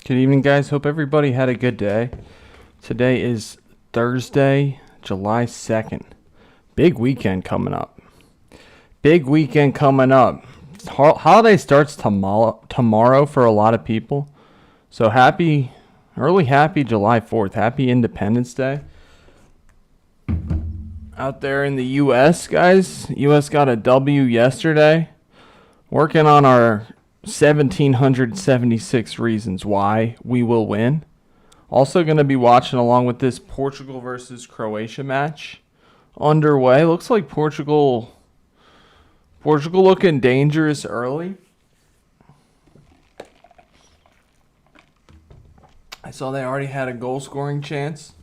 Good evening, guys. Hope everybody had a good day. Today is Thursday, July 2nd. Big weekend coming up. Big weekend coming up. Holiday starts tomorrow for a lot of people. So happy July 4th. Happy Independence Day. Out there in the U.S., guys. U.S. got a W yesterday. Working on our 1,776 reasons why we will win. Also going to be watching along with this Portugal versus Croatia match underway. Looks like Portugal looking dangerous early. I saw they already had a goal scoring chance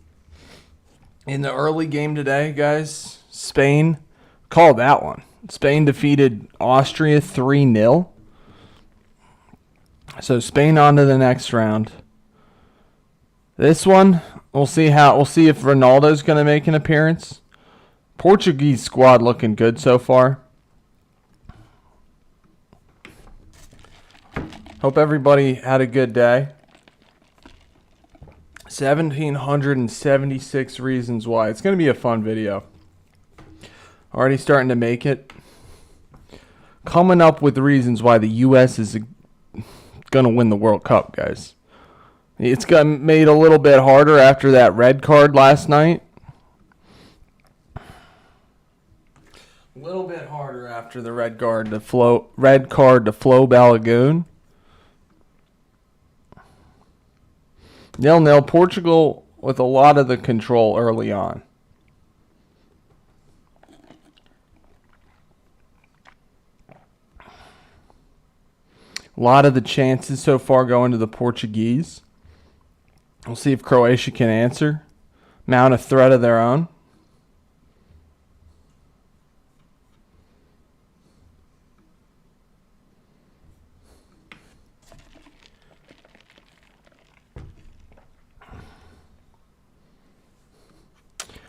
in the early game today, guys. Spain called that one. Spain defeated Austria 3-0. So Spain on to the next round. This one, we'll see if Ronaldo's going to make an appearance. Portuguese squad looking good so far. Hope everybody had a good day. 1,776 reasons why. It's going to be a fun video. Already starting to make it. Coming up with reasons why the U.S. is going to win the World Cup, guys. It's got made a little bit harder after that red card last night. A little bit harder after the red card to Flo Balogun. 0-0. Portugal with a lot of the control early on. A lot of the chances so far going to the Portuguese. We'll see if Croatia can answer. Mount a threat of their own.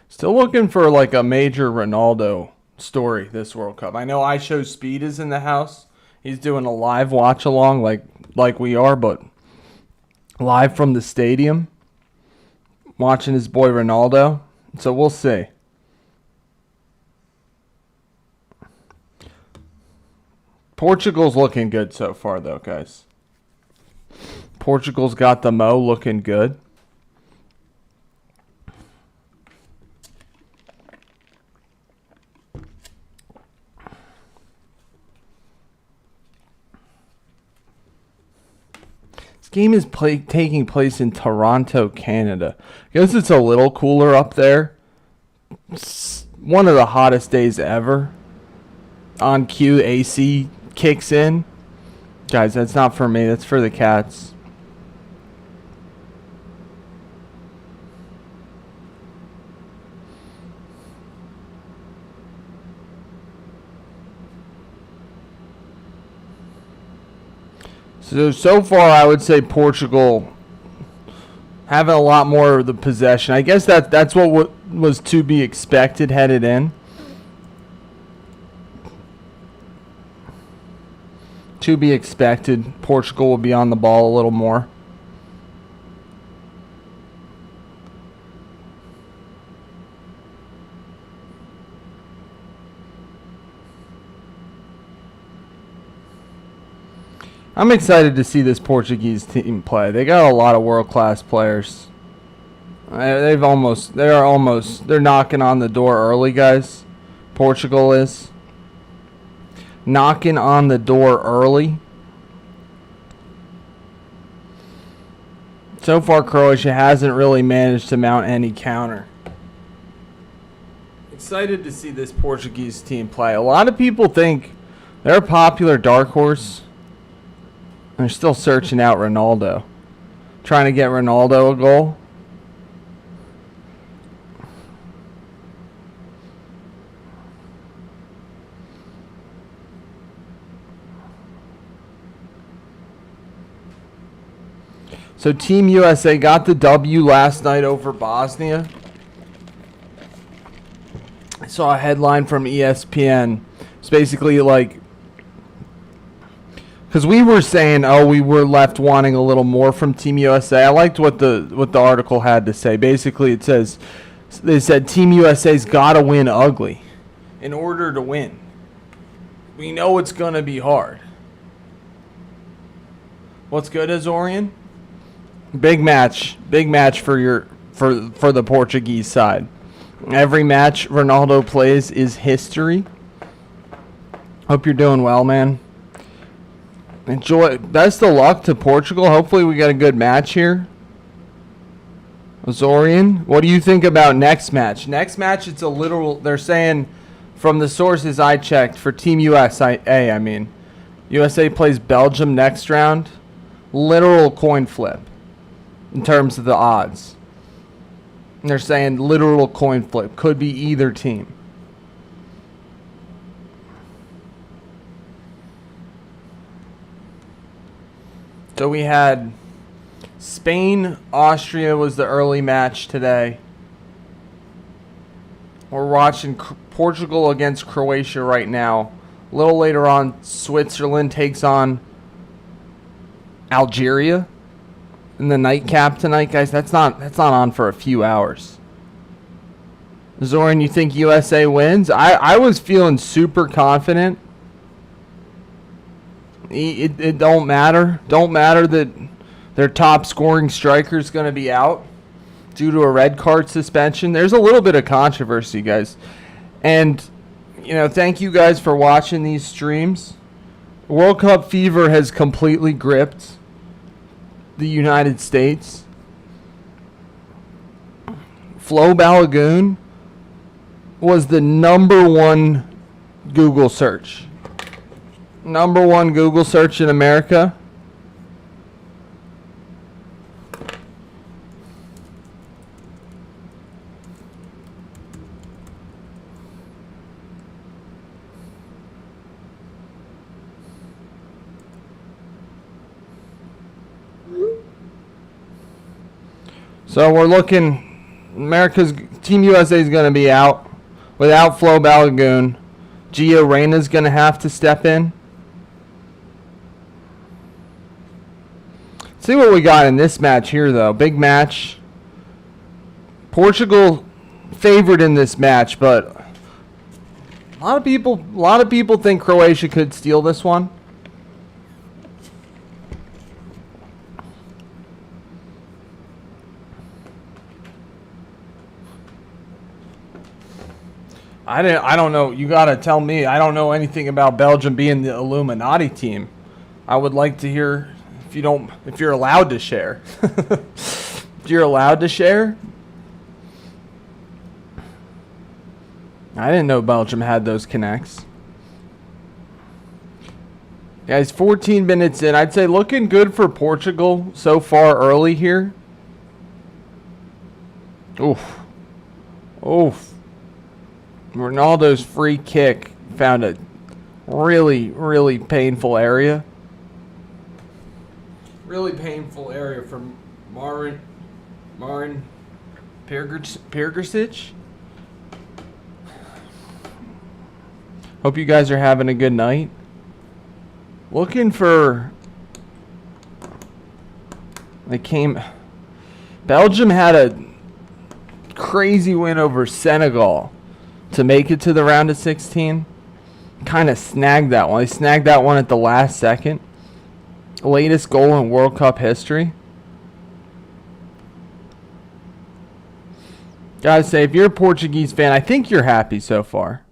Still looking for like a major Ronaldo story this World Cup. I know I Show Speed is in the house. He's doing a live watch along like we are, but live from the stadium, watching his boy Ronaldo. So we'll see. Portugal's looking good so far, though, guys. Portugal's got the Mo looking good. This game is taking place in Toronto, Canada. I guess it's a little cooler up there. It's one of the hottest days ever. On cue, AC kicks in. Guys, that's not for me. That's for the cats. So far, I would say Portugal having a lot more of the possession. I guess that's what was to be expected headed in. To be expected, Portugal will be on the ball a little more. I'm excited to see this Portuguese team play. They got a lot of world-class players. They're knocking on the door early, guys. Portugal is knocking on the door early. So far, Croatia hasn't really managed to mount any counter. Excited to see this Portuguese team play. A lot of people think they're a popular dark horse. They're still searching out Ronaldo. Trying to get Ronaldo a goal. So Team USA got the W last night over Bosnia. I saw a headline from ESPN. It's basically like, because we were saying, oh, we were left wanting a little more from Team USA. I liked what the article had to say. Basically, they said Team USA's got to win ugly in order to win. We know it's gonna be hard. What's good, Azorian? Big match for the Portuguese side. Every match Ronaldo plays is history. Hope you're doing well, man. Enjoy. Best of luck to Portugal. Hopefully we get a good match here. Azorian, what do you think about next match? Next match, it's a literal. They're saying, from the sources I checked, for Team USA, I mean, USA plays Belgium next round. Literal coin flip in terms of the odds. And they're saying literal coin flip. Could be either team. So we had Spain, Austria was the early match today. We're watching Portugal against Croatia right now. A little later on, Switzerland takes on Algeria in the nightcap tonight, guys. That's not on for a few hours. Zoran, you think USA wins? I was feeling super confident. It don't matter. Don't matter that their top scoring striker is going to be out due to a red card suspension. There's a little bit of controversy, guys. And, thank you guys for watching these streams. World Cup fever has completely gripped the United States. Flo Balogun was the number one Google search. Number one Google search in America. So we're looking, Team USA is going to be out without Flo Balogun. Gio Reyna's going to have to step in. See what we got in this match here, though. Big match. Portugal favored in this match, but a lot of people think Croatia could steal this one. I don't know. You got to tell me. I don't know anything about Belgium being the Illuminati team. I would like to hear if you're allowed to share. If you're allowed to share? I didn't know Belgium had those connects. Guys, 14 minutes in. I'd say looking good for Portugal so far early here. Oof. Oof. Ronaldo's free kick found a really, really painful area. Really painful area from Marin Pergrisic. Hope you guys are having a good night. Looking for... Belgium had a crazy win over Senegal to make it to the round of 16. Kind of snagged that one. They snagged that one at the last second. Latest goal in World Cup history. Gotta say, if you're a Portuguese fan, I think you're happy so far.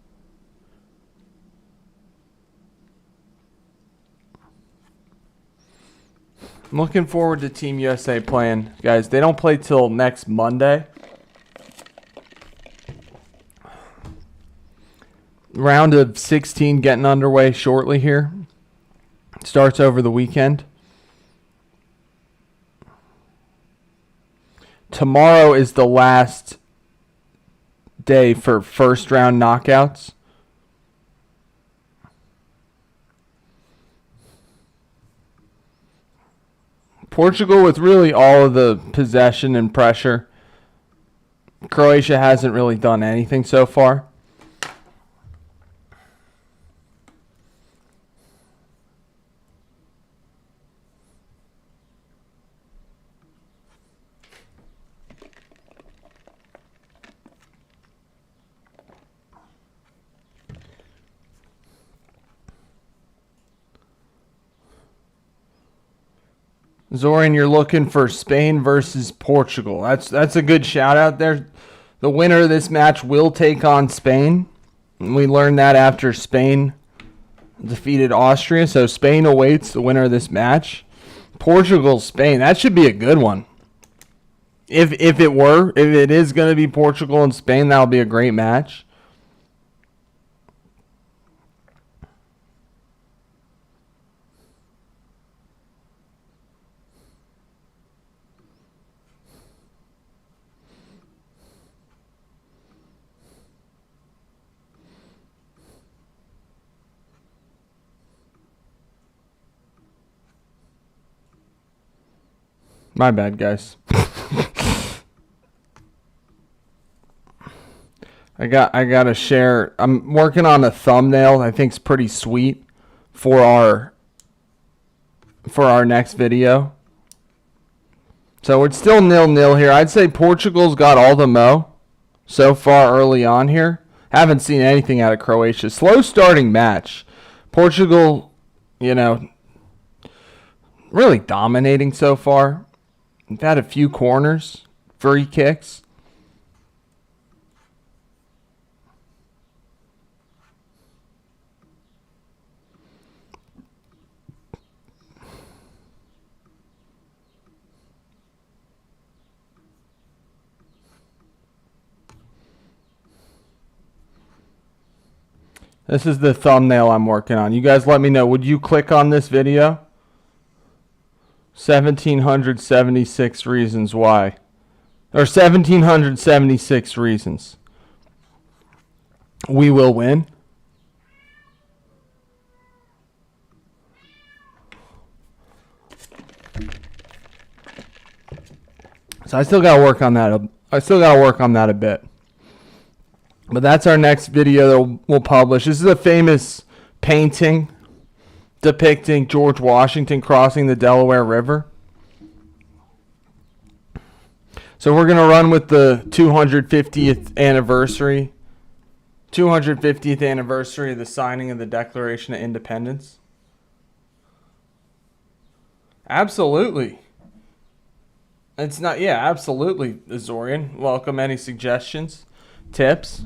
I'm looking forward to Team USA playing. Guys, they don't play till next Monday. Round of 16 getting underway shortly here. Starts over the weekend. Tomorrow is the last day for first round knockouts. Portugal with really all of the possession and pressure. Croatia hasn't really done anything so far. Zorian, you're looking for Spain versus Portugal. That's a good shout out there. The winner of this match will take on Spain. We learned that after Spain defeated Austria. So Spain awaits the winner of this match. Portugal, Spain. That should be a good one. If it is going to be Portugal and Spain, that'll be a great match. My bad, guys. I gotta share. I'm working on a thumbnail I think's pretty sweet for our next video. So it's still 0-0 here. I'd say Portugal's got all the mo so far early on here. Haven't seen anything out of Croatia. Slow starting match. Portugal, really dominating so far. We've had a few corners, free kicks. This is the thumbnail I'm working on. You guys let me know. Would you click on this video? 1,776 reasons why. Or 1,776 reasons we will win. So I still got to work on that a bit. But that's our next video that we'll publish. This is a famous painting depicting George Washington crossing the Delaware River. So we're going to run with the 250th anniversary of the signing of the Declaration of Independence. Absolutely. Absolutely, Azorian. Welcome any suggestions, tips.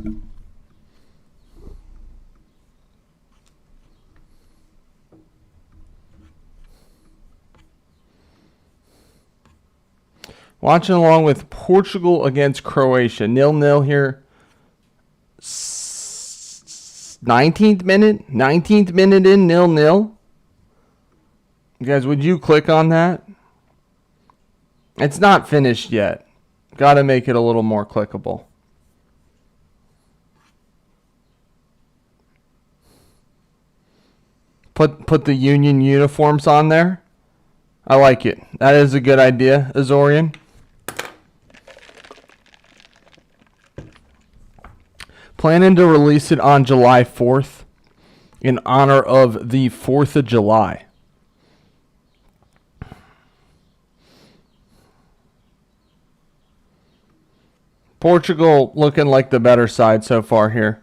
Watching along with Portugal against Croatia. 0-0 here. 19th minute in, 0-0. Guys, would you click on that? It's not finished yet. Got to make it a little more clickable. Put the Union uniforms on there. I like it. That is a good idea, Azorian. Planning to release it on July 4th in honor of the 4th of July. Portugal looking like the better side so far here.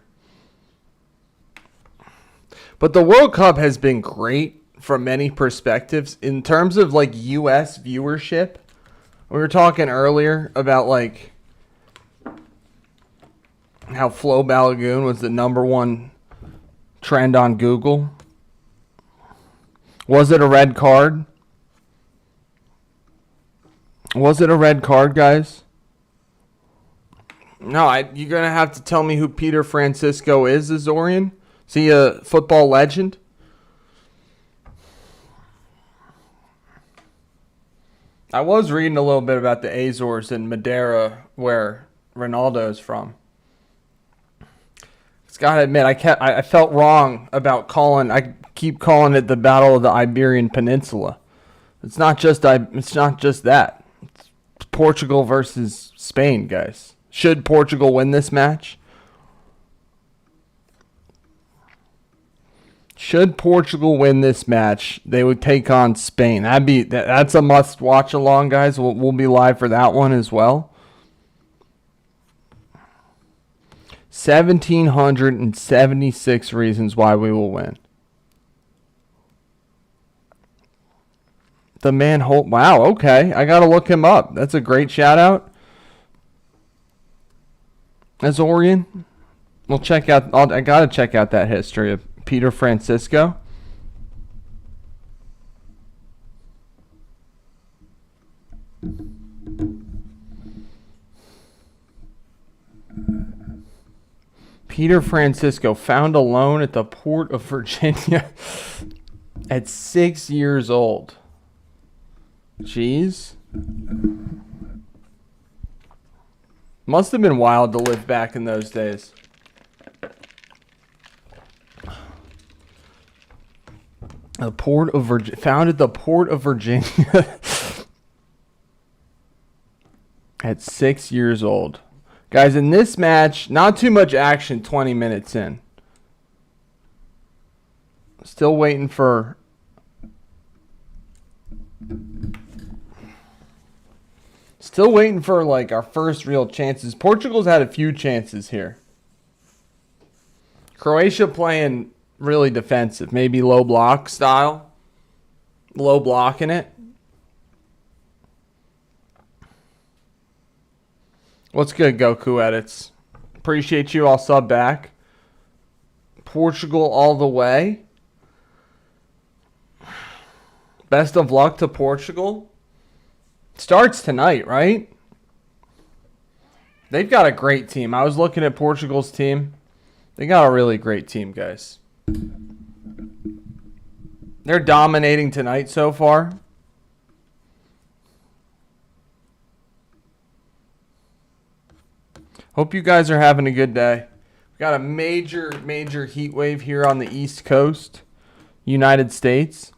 But the World Cup has been great from many perspectives. In terms of like US viewership, we were talking earlier about like how Flo Balogun was the #1 trend on Google. Was it a red card? Was it a red card, guys? No, you're going to have to tell me who Peter Francisco is, Azorian. Is he a football legend? I was reading a little bit about the Azores and Madeira, where Ronaldo is from. Just gotta admit, I felt wrong about I keep calling it the Battle of the Iberian Peninsula. It's not just that. It's Portugal versus Spain, guys. Should Portugal win this match? Should Portugal win this match, they would take on Spain. That's a must watch along, guys. We'll be live for that one as well. 1,776 reasons why we will win. The man Holt. Wow, okay. I got to look him up. That's a great shout out. Azorian. We'll check out. I got to check out that history of Peter Francisco. Peter Francisco, found alone at the port of Virginia at 6 years old. Jeez. Must have been wild to live back in those days. The port of founded the port of Virginia at 6 years old. Guys, in this match, not too much action 20 minutes in. Still waiting for... Still waiting for, like, our first real chances. Portugal's had a few chances here. Croatia playing really defensive. Maybe low block style. Low blocking it. What's good, Goku Edits? Appreciate you. I'll sub back. Portugal all the way. Best of luck to Portugal. Starts tonight, right? They've got a great team. I was looking at Portugal's team. They got a really great team, guys. They're dominating tonight so far. Hope you guys are having a good day. We got a major heat wave here on the East Coast, United States.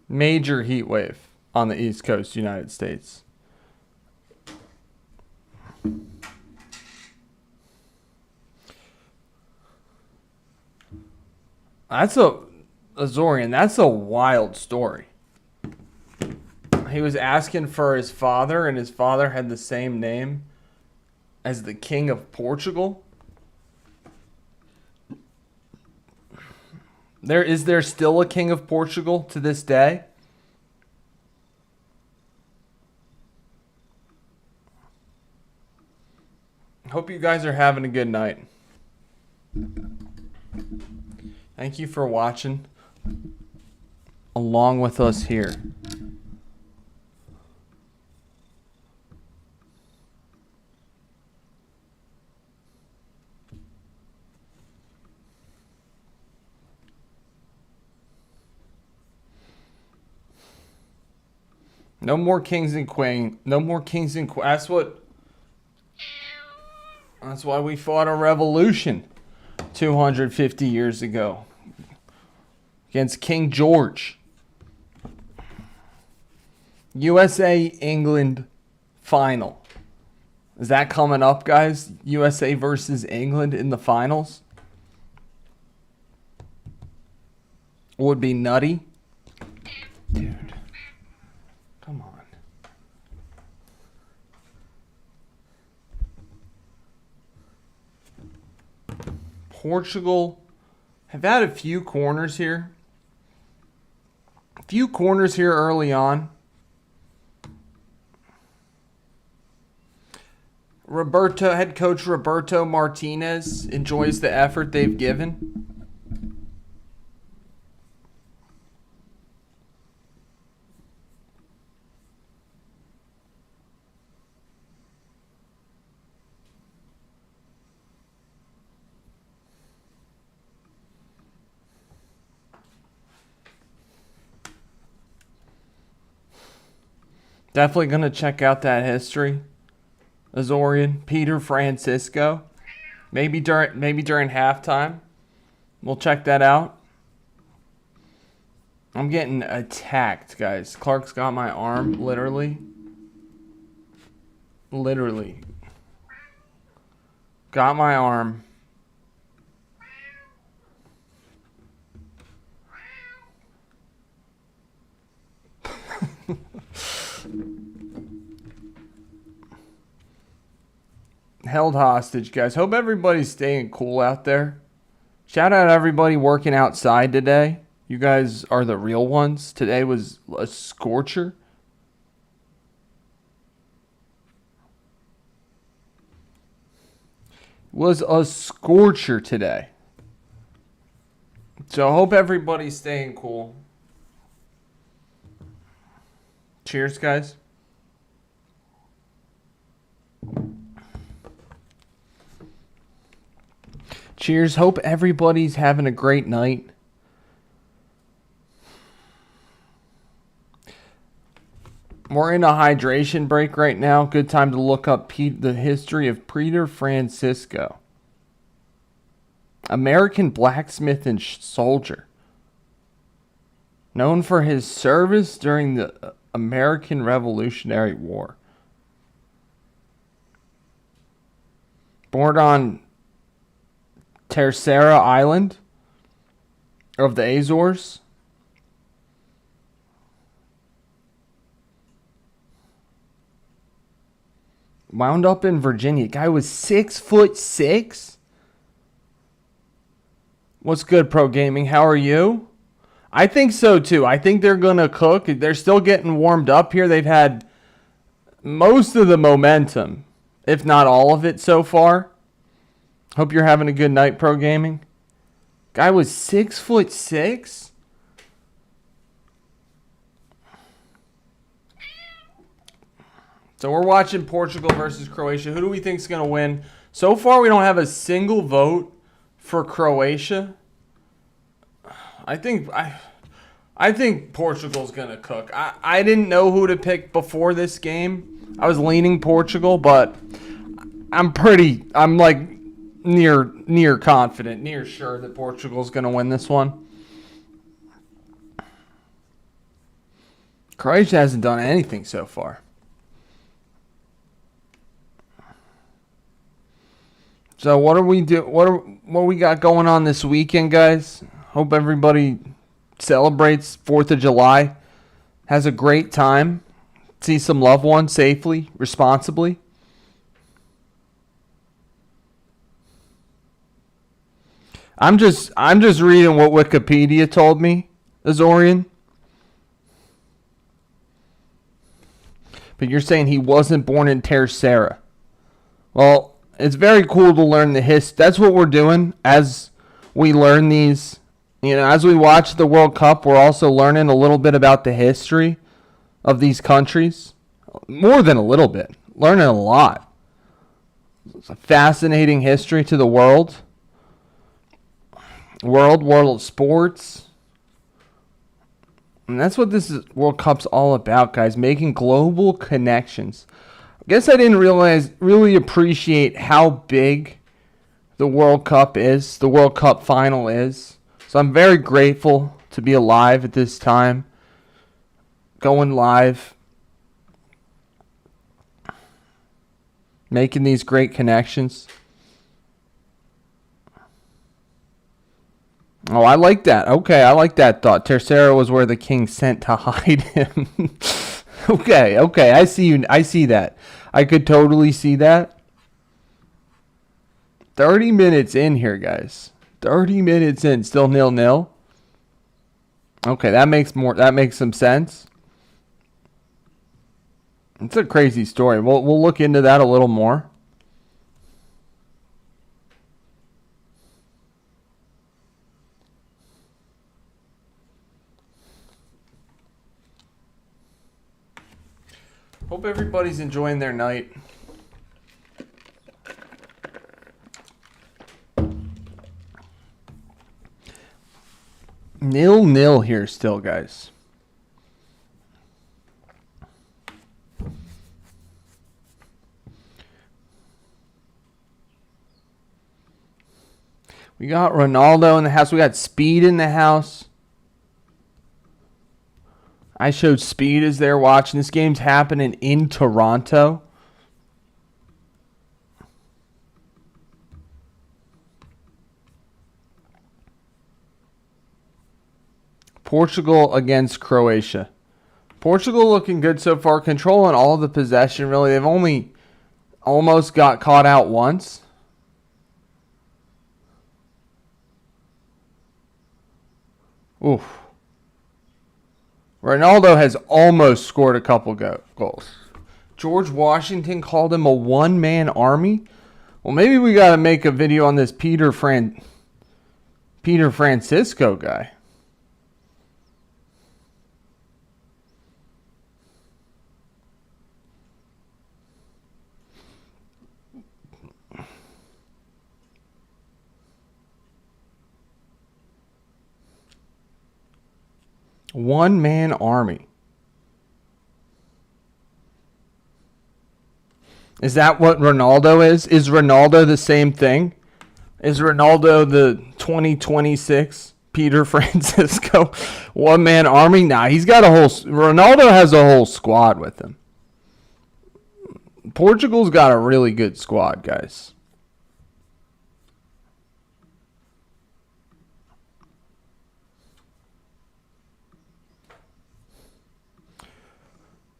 Major heat wave on the East Coast, United States. That's Azorian, that's a wild story. He was asking for his father, and his father had the same name as the King of Portugal. Is there still a King of Portugal to this day? Hope you guys are having a good night. Thank you for watching along with us here. No more kings and queens. No more kings and queens. That's why we fought a revolution 250 years ago against King George. USA England final. Is that coming up, guys? USA versus England in the finals? Would be nutty. Dude. Come on. Portugal have had a few corners here. A few corners here early on. Head coach Roberto Martinez enjoys the effort they've given. Definitely going to check out that history. Azorian, Peter Francisco. Maybe during halftime. We'll check that out. I'm getting attacked, guys. Clark's got my arm, literally. Literally. Got my arm. held hostage, guys. Hope everybody's staying cool out there. Shout out everybody working outside today. You guys are the real ones. Today was a scorcher. Was a scorcher today. So I hope everybody's staying cool. Cheers, guys. Cheers. Hope everybody's having a great night. We're in a hydration break right now. Good time to look up the history of Peter Francisco. American blacksmith and soldier. Known for his service during the American Revolutionary War. Born on Terceira Island of the Azores. Wound up in Virginia. Guy was 6'6". What's good, Pro Gaming? How are you? I think so too. I think they're gonna cook. They're still getting warmed up here. They've had most of the momentum, if not all of it so far. Hope you're having a good night, Pro Gaming. Guy was 6'6". So we're watching Portugal versus Croatia. Who do we think is going to win? So far, we don't have a single vote for Croatia. I think Portugal's going to cook. I didn't know who to pick before this game. I was leaning Portugal, but I'm like near confident, near sure that Portugal's going to win this one. Croatia hasn't done anything so far. So what are we do? What we got going on this weekend, guys? Hope everybody celebrates 4th of July, has a great time, see some loved ones safely, responsibly. I'm just reading what Wikipedia told me, Azorian. But you're saying he wasn't born in Terceira. Well, it's very cool to learn the history. That's what we're doing as we learn these. As we watch the World Cup, we're also learning a little bit about the history of these countries. More than a little bit. Learning a lot. It's a fascinating history to the world. World of sports. And that's what this World Cup's all about, guys. Making global connections. I guess I didn't really appreciate how big the World Cup is, the World Cup final is. So I'm very grateful to be alive at this time. Going live. Making these great connections. Oh, I like that. Okay, I like that thought. Terceira was where the king sent to hide him. Okay, I see you. I see that. I could totally see that. 30 minutes in here, guys. 30 minutes in, still 0-0. Okay, that makes some sense. It's a crazy story. We'll look into that a little more. Hope everybody's enjoying their night. Nil here still, guys. We got Ronaldo in the house. We got Speed in the house. I showed Speed as they're watching. This game's happening in Toronto. Portugal against Croatia. Portugal looking good so far. Controlling all of the possession, really. They've only almost got caught out once. Oof. Ronaldo has almost scored a couple goals. George Washington called him a one-man army. Well, maybe we got to make a video on this Peter Francisco guy. One-man army. Is that what Ronaldo is? Is Ronaldo the same thing? Is Ronaldo the 2026 Peter Francisco one-man army? Nah, he's got a whole... Ronaldo has a whole squad with him. Portugal's got a really good squad, guys.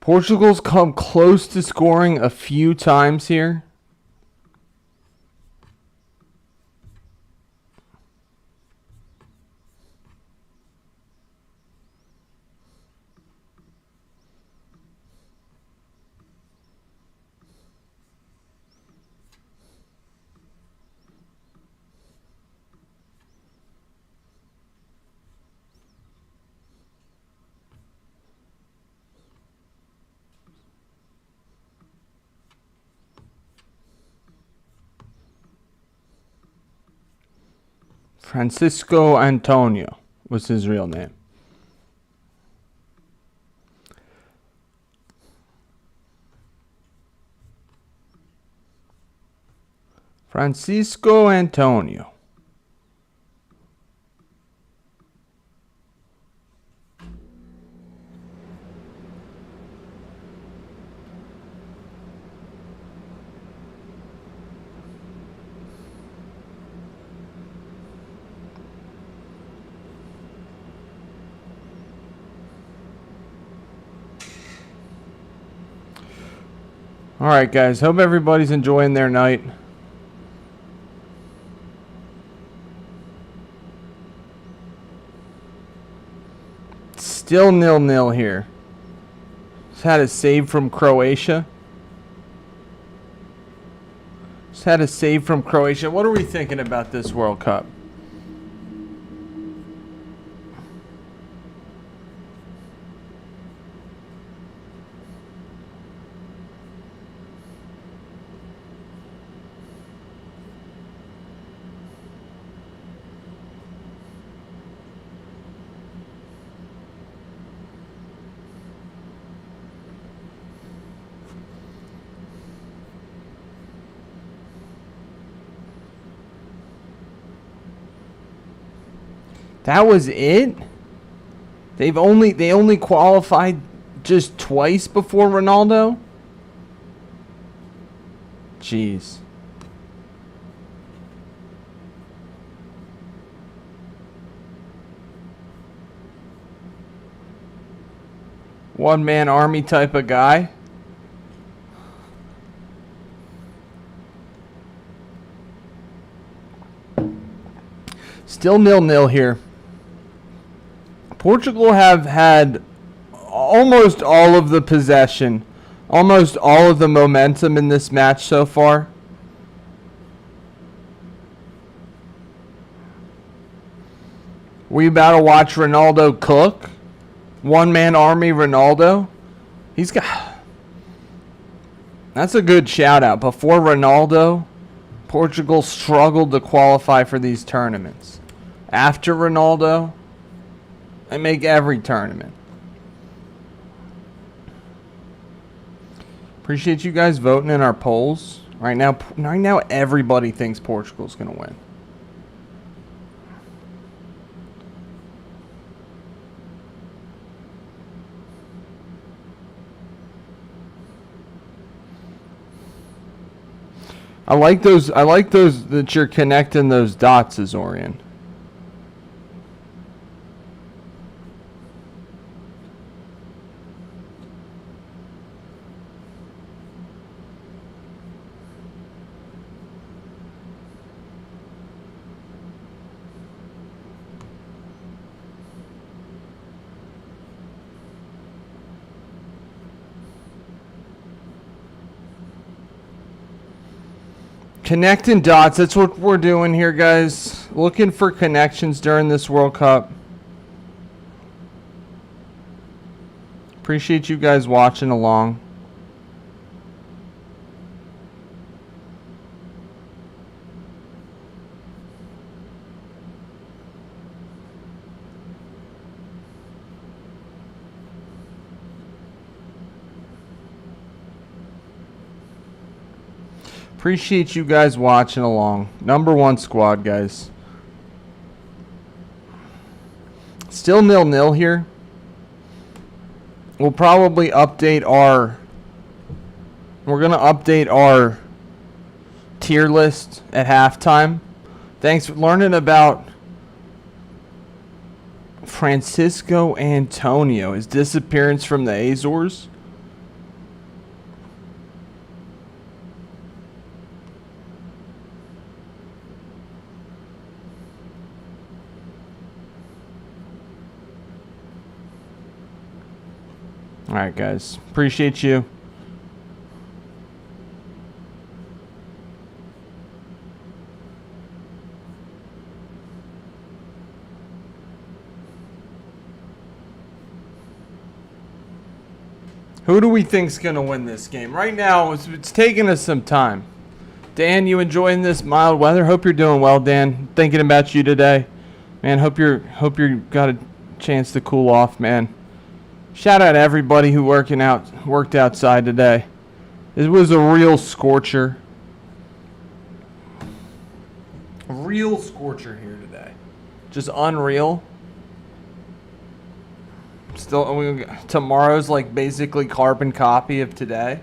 Portugal's come close to scoring a few times here. Francisco Antonio was his real name. Francisco Antonio. All right, guys. Hope everybody's enjoying their night. Still 0-0 here. Just had a save from Croatia. What are we thinking about this World Cup? That was it? They only qualified just twice before Ronaldo? Jeez. One-man army type of guy. Still 0-0 here. Portugal have had almost all of the possession, almost all of the momentum in this match so far. We about to watch Ronaldo cook. One-man army Ronaldo. He's got... That's a good shout-out. Before Ronaldo, Portugal struggled to qualify for these tournaments. After Ronaldo, they make every tournament. Appreciate you guys voting in our polls. Right now everybody thinks Portugal's going to win. I like those that you're connecting those dots, Azorian. Connecting dots. That's what we're doing here, guys. Looking for connections during this World Cup. Appreciate you guys watching along. Appreciate you guys watching along. Number 1 squad, guys. Still 0-0 here. We'll probably update our... We're going to update our tier list at halftime. Thanks for learning about Francisco Antonio. His disappearance from the Azores. All right, guys. Appreciate you. Who do we think's going to win this game? Right now, it's taking us some time. Dan, you enjoying this mild weather? Hope you're doing well, Dan. Thinking about you today. Man, hope you got a chance to cool off, man. Shout out to everybody who worked outside today. It was a real scorcher. A real scorcher here today. Just unreal. Still, tomorrow's like basically carbon copy of today.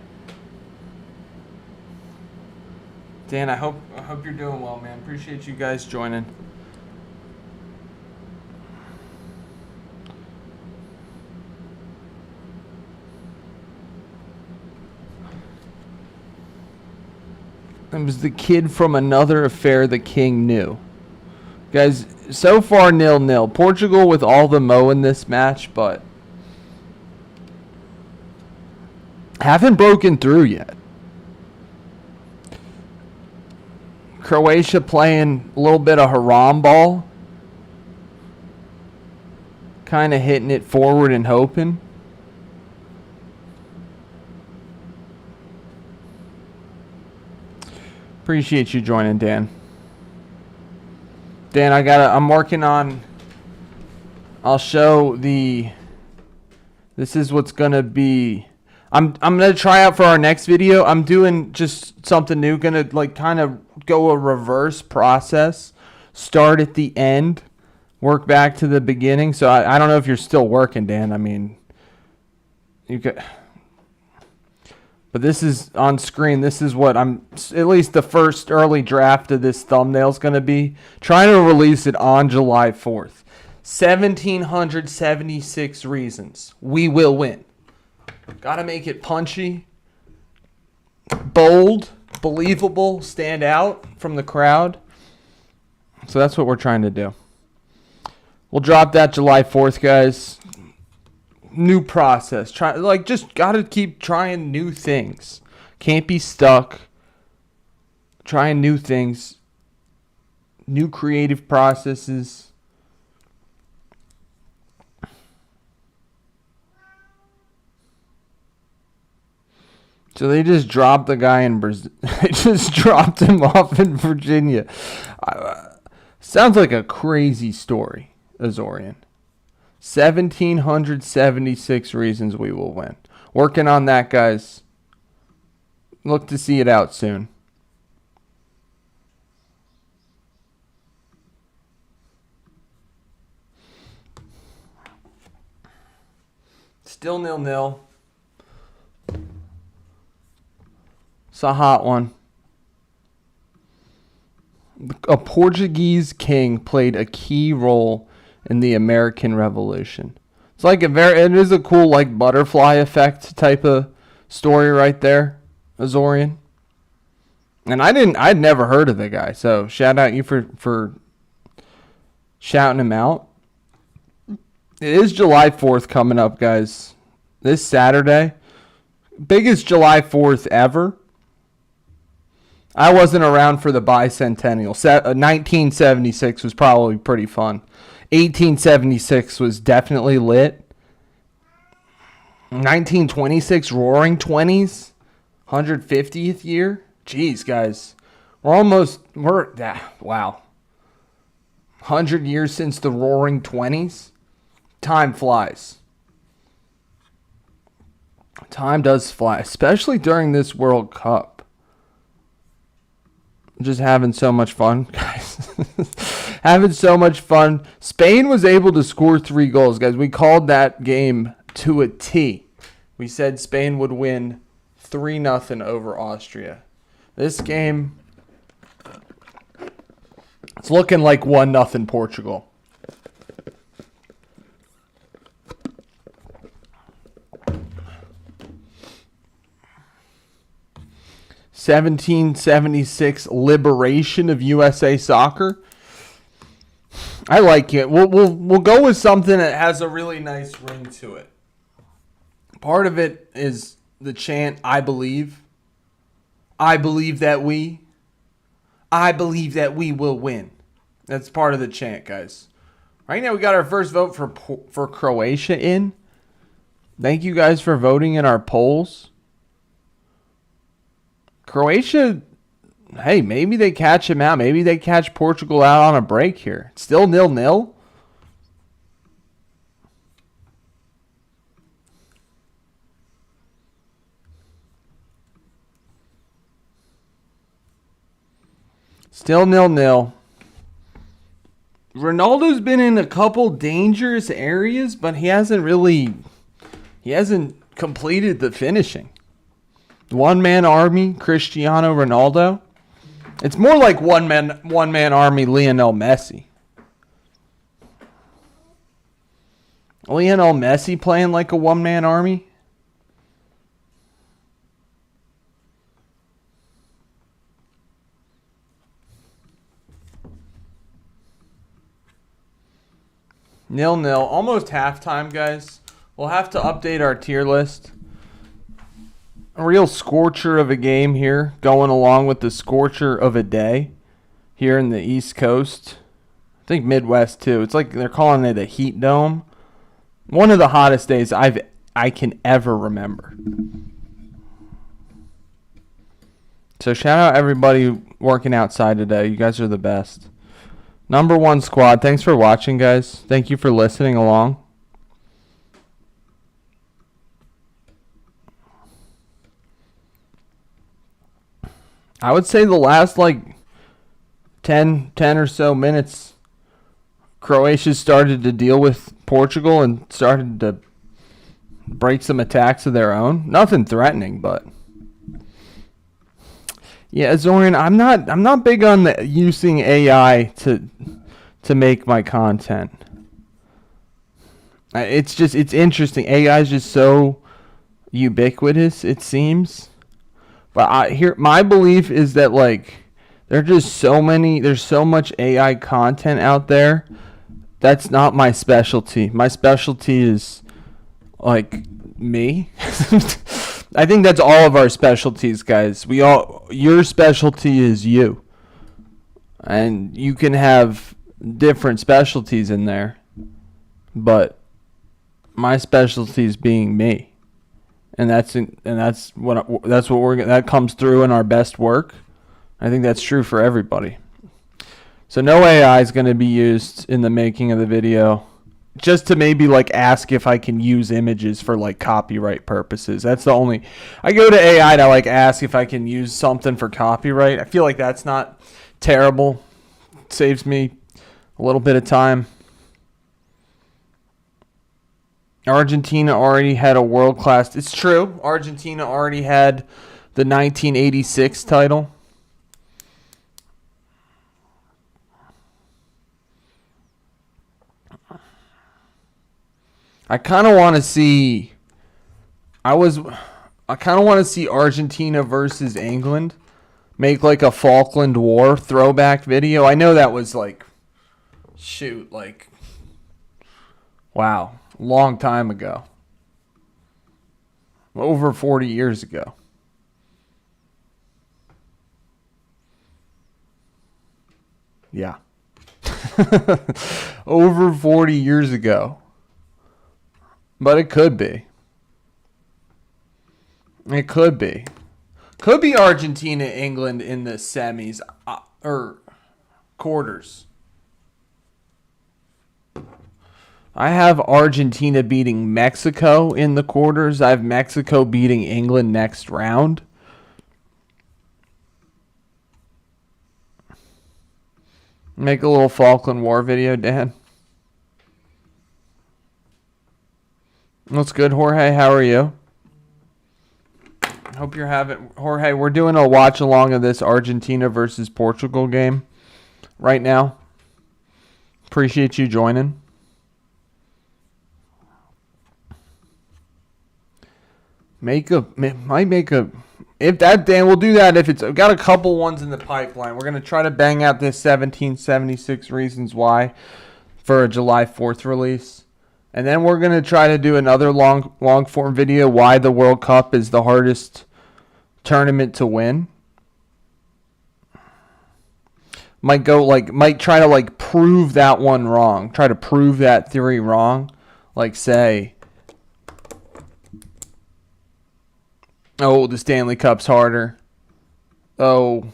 Dan, I hope you're doing well, man. Appreciate you guys joining. It was the kid from another affair the king knew. Guys, so far 0-0. Portugal with all the mo in this match, but haven't broken through yet. Croatia playing a little bit of haram ball. Kind of hitting it forward and hoping. Appreciate you joining, Dan. Dan, I'm working on, I'll show this is what's going to be, I'm going to try out for our next video. I'm doing just something new, going to like kind of go a reverse process, start at the end, work back to the beginning. So I don't know if you're still working, Dan. I mean, you could... But this is on screen. This is what at least the first early draft of this thumbnail is going to be. Trying to release it on July 4th. 1,776 reasons we will win. Got to make it punchy, bold, believable, stand out from the crowd. So that's what we're trying to do. We'll drop that July 4th, guys. New process. Just gotta keep trying new things. Can't be stuck. Trying new things. New creative processes. So they just dropped the guy in Brazil. They just dropped him off in Virginia. Sounds like a crazy story, Azorian. 1,776 reasons we will win. Working on that, guys. Look to see it out soon. Still 0-0. It's a hot one. A Portuguese king played a key role in the American Revolution. It's like it is a cool like butterfly effect type of story right there, Azorian. And I'd never heard of the guy, so shout out you for shouting him out. It is July 4th coming up, guys. This Saturday. Biggest July 4th ever. I wasn't around for the bicentennial. 1976 was probably pretty fun. 1876 was definitely lit. 1926, Roaring 20s, 150th year. Jeez, guys. Wow. 100 years since the Roaring 20s. Time flies. Time does fly, especially during this World Cup. Just having so much fun, guys. Having so much fun. Spain was able to score 3 goals, guys. We called that game to a T. We said Spain would win 3-0 over Austria. This game, it's looking like 1-0 Portugal. (1776) liberation of USA Soccer. I like it. We'll go with something that has a really nice ring to it. Part of it is the chant, I believe. I believe that we will win. That's part of the chant, guys. Right now we got our first vote for Croatia in. Thank you guys for voting in our polls. Croatia, hey, maybe they catch him out. Maybe they catch Portugal out on a break here. It's still 0-0. Still 0-0. Ronaldo's been in a couple dangerous areas, but he hasn't completed the finishing. One-man army, Cristiano Ronaldo. It's more like one-man army, Lionel Messi. Lionel Messi playing like a one-man army? Nil-nil. Almost halftime, guys. We'll have to update our tier list. A real scorcher of a game here, going along with the scorcher of a day here in the East Coast. I think Midwest too. It's like they're calling it a heat dome. One of the hottest days I can ever remember. So shout out everybody working outside today. You guys are the best. Number 1 squad. Thanks for watching, guys. Thank you for listening along. I would say the last 10 or so minutes, Croatia started to deal with Portugal and started to break some attacks of their own. Nothing threatening, but yeah, Zorian, I'm not big on using AI to make my content. It's interesting. AI is just so ubiquitous, it seems. But my belief is that there's so much AI content out there. That's not my specialty. My specialty is me. I think that's all of our specialties, guys. Your specialty is you. And you can have different specialties in there. But my specialty is being me. And that comes through in our best work. I think that's true for everybody. So no AI is going to be used in the making of the video. Just to maybe ask if I can use images for copyright purposes. That's the only. I go to AI to ask if I can use something for copyright. I feel like that's not terrible. It saves me a little bit of time. Argentina already had a world-class... It's true. Argentina already had the 1986 title. I kind of want to see... I kind of want to see Argentina versus England. Make a Falkland War throwback video. I know that was wow. Long time ago. Over 40 years ago. Yeah. Over 40 years ago. But it could be. It could be. Could be Argentina, England in the semis or quarters. I have Argentina beating Mexico in the quarters. I have Mexico beating England next round. Make a little Falkland War video, Dan. What's good, Jorge? How are you? Hope you're having... Jorge, we're doing a watch-along of this Argentina versus Portugal game right now. Appreciate you joining. Might make a... If that, Dan, we'll do that if it's... I've got a couple ones in the pipeline. We're going to try to bang out this 1776 Reasons Why for a July 4th release. And then we're going to try to do another long-form video, why the World Cup is the hardest tournament to win. Might try to prove that one wrong. Try to prove that theory wrong. Like say, oh, the Stanley Cup's harder. Oh.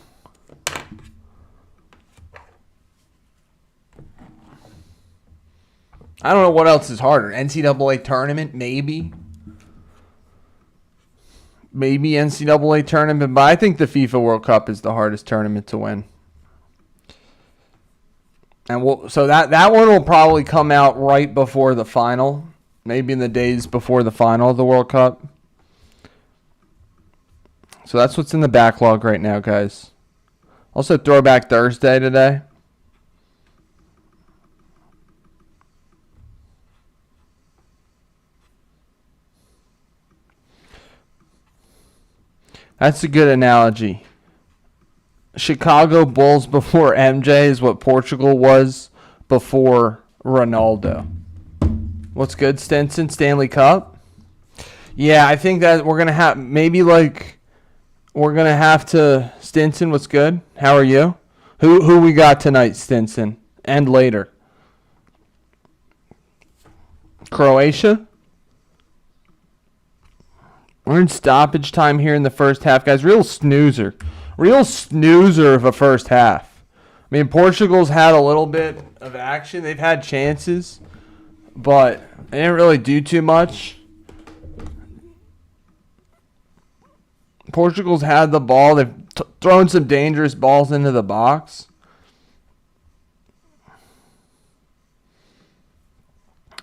I don't know what else is harder. NCAA tournament, maybe. Maybe NCAA tournament, but I think the FIFA World Cup is the hardest tournament to win. And so that one will probably come out right before the final. Maybe in the days before the final of the World Cup. So that's what's in the backlog right now, guys. Also, Throwback Thursday today. That's a good analogy. Chicago Bulls before MJ is what Portugal was before Ronaldo. What's good, Stinson? Stanley Cup? Yeah, I think that we're going to have to Stinson, what's good? How are you? Who we got tonight, Stinson? And later. Croatia? We're in stoppage time here in the first half, guys. Real snoozer of a first half. I mean, Portugal's had a little bit of action. They've had chances, but they didn't really do too much. Portugal's had the ball. They've thrown some dangerous balls into the box.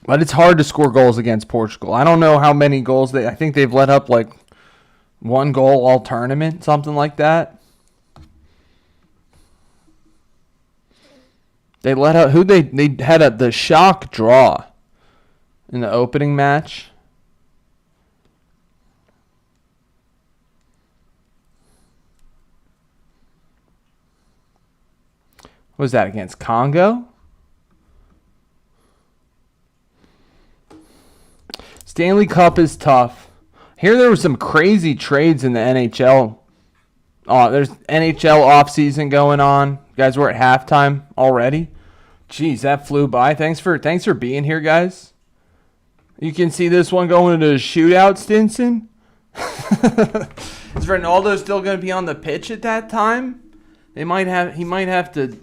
But it's hard to score goals against Portugal. I don't know how many goals I think they've let up like one goal all tournament, something like that. They let out they had the shock draw in the opening match. What was that against Congo? Stanley Cup is tough. Here there were some crazy trades in the NHL. There's NHL offseason going on. Guys, we're at halftime already. Jeez, that flew by. Thanks for being here, guys. You can see this one going into a shootout, Stinson. Is Ronaldo still going to be on the pitch at that time? He might have to.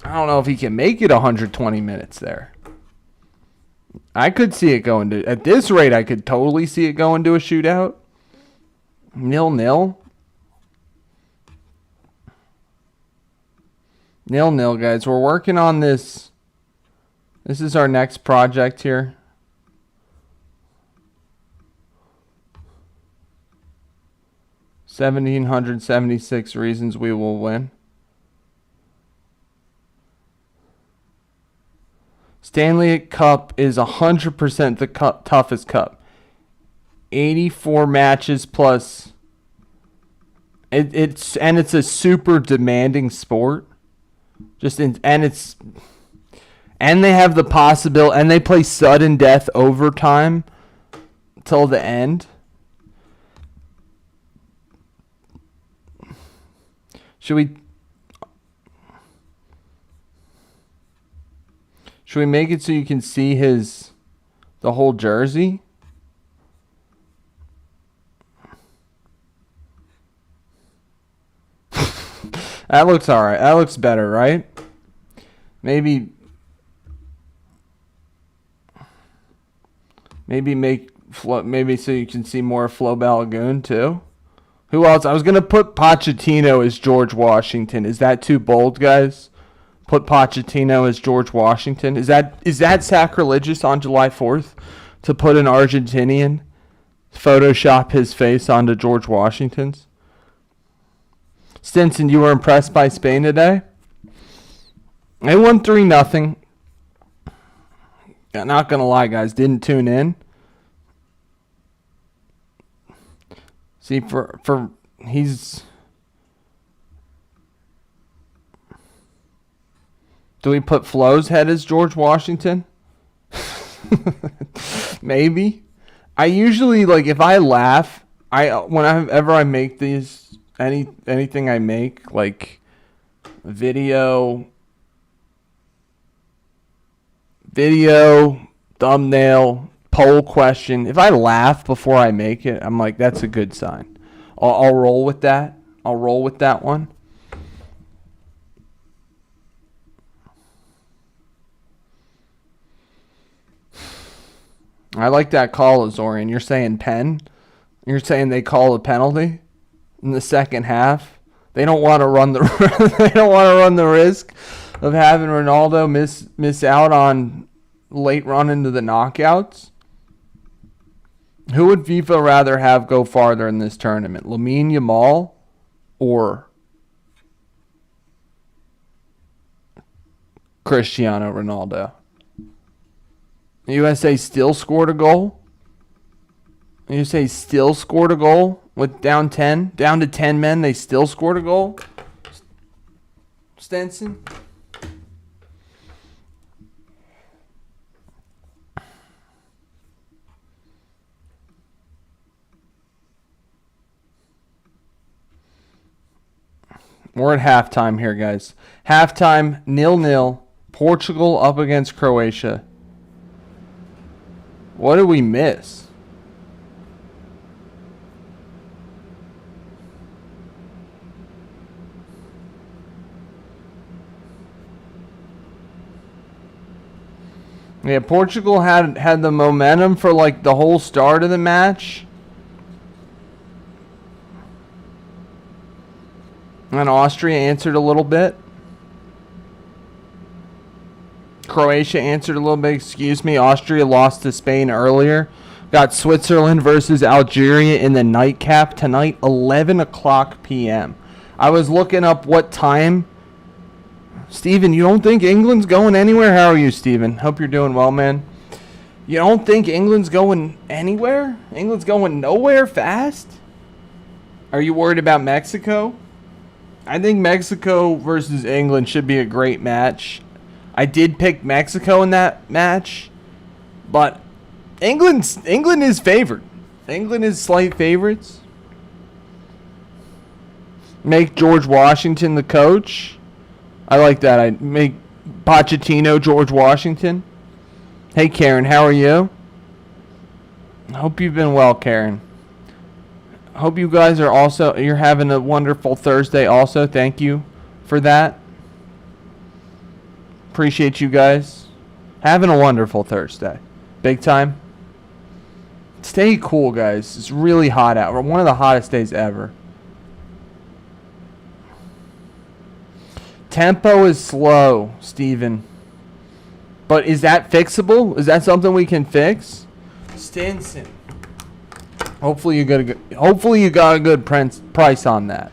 I don't know if he can make it 120 minutes there. I could see it going to, at this rate, I could totally see it going to a shootout. 0-0. 0-0, guys. We're working on this. This is our next project here. $1,776 reasons we will win. Stanley Cup is 100% the toughest cup. 84 matches plus. It's a super demanding sport. And they have the possibility, and they play sudden death overtime till the end. Should we? Should we make it so you can see the whole jersey? That looks alright. That looks better, right? Maybe maybe so you can see more Flo Balogun too. Who else? I was gonna put Pochettino as George Washington. Is that too bold, guys? Put Pochettino as George Washington. Is that sacrilegious on July 4th to put an Argentinian, Photoshop his face onto George Washington's? Stinson, you were impressed by Spain today? They won 3-0. Not going to lie, guys. Didn't tune in. See, he's... Do we put Flo's head as George Washington? Maybe. I usually, if I laugh, whenever I make these... anything I make, like video, thumbnail, poll question. If I laugh before I make it, I'm like, that's a good sign. I'll roll with that. I'll roll with that one. I like that call, Azorian. You're saying pen? You're saying they call a penalty in the second half? They don't want to run the risk of having Ronaldo miss out on late run into the knockouts. Who would FIFA rather have go farther in this tournament? Lamine Yamal or Cristiano Ronaldo? The USA still scored a goal? The USA still scored a goal with down to 10 men. They still scored a goal? Stenson? We're at halftime here, guys. Halftime, 0-0. Portugal up against Croatia. What did we miss? Yeah, Portugal had the momentum for the whole start of the match. And Austria answered a little bit. Croatia answered a little bit, excuse me. Austria lost to Spain earlier. Got Switzerland versus Algeria in the nightcap tonight, 11 o'clock p.m. I was looking up what time. Steven, you don't think England's going anywhere? How are you, Steven? Hope you're doing well, man. You don't think England's going anywhere? England's going nowhere fast? Are you worried about Mexico? I think Mexico versus England should be a great match. I did pick Mexico in that match, but England is favored. England is slight favorites. Make George Washington the coach. I like that. I make Pochettino George Washington. Hey, Karen, how are you? I hope you've been well, Karen. I hope you guys you're having a wonderful Thursday also. Thank you for that. Appreciate you guys having a wonderful Thursday. Big time. Stay cool, guys. It's really hot out. We're one of the hottest days ever. Tempo is slow, Steven. But is that fixable? Is that something we can fix? Stinson. Hopefully you got a good price on that.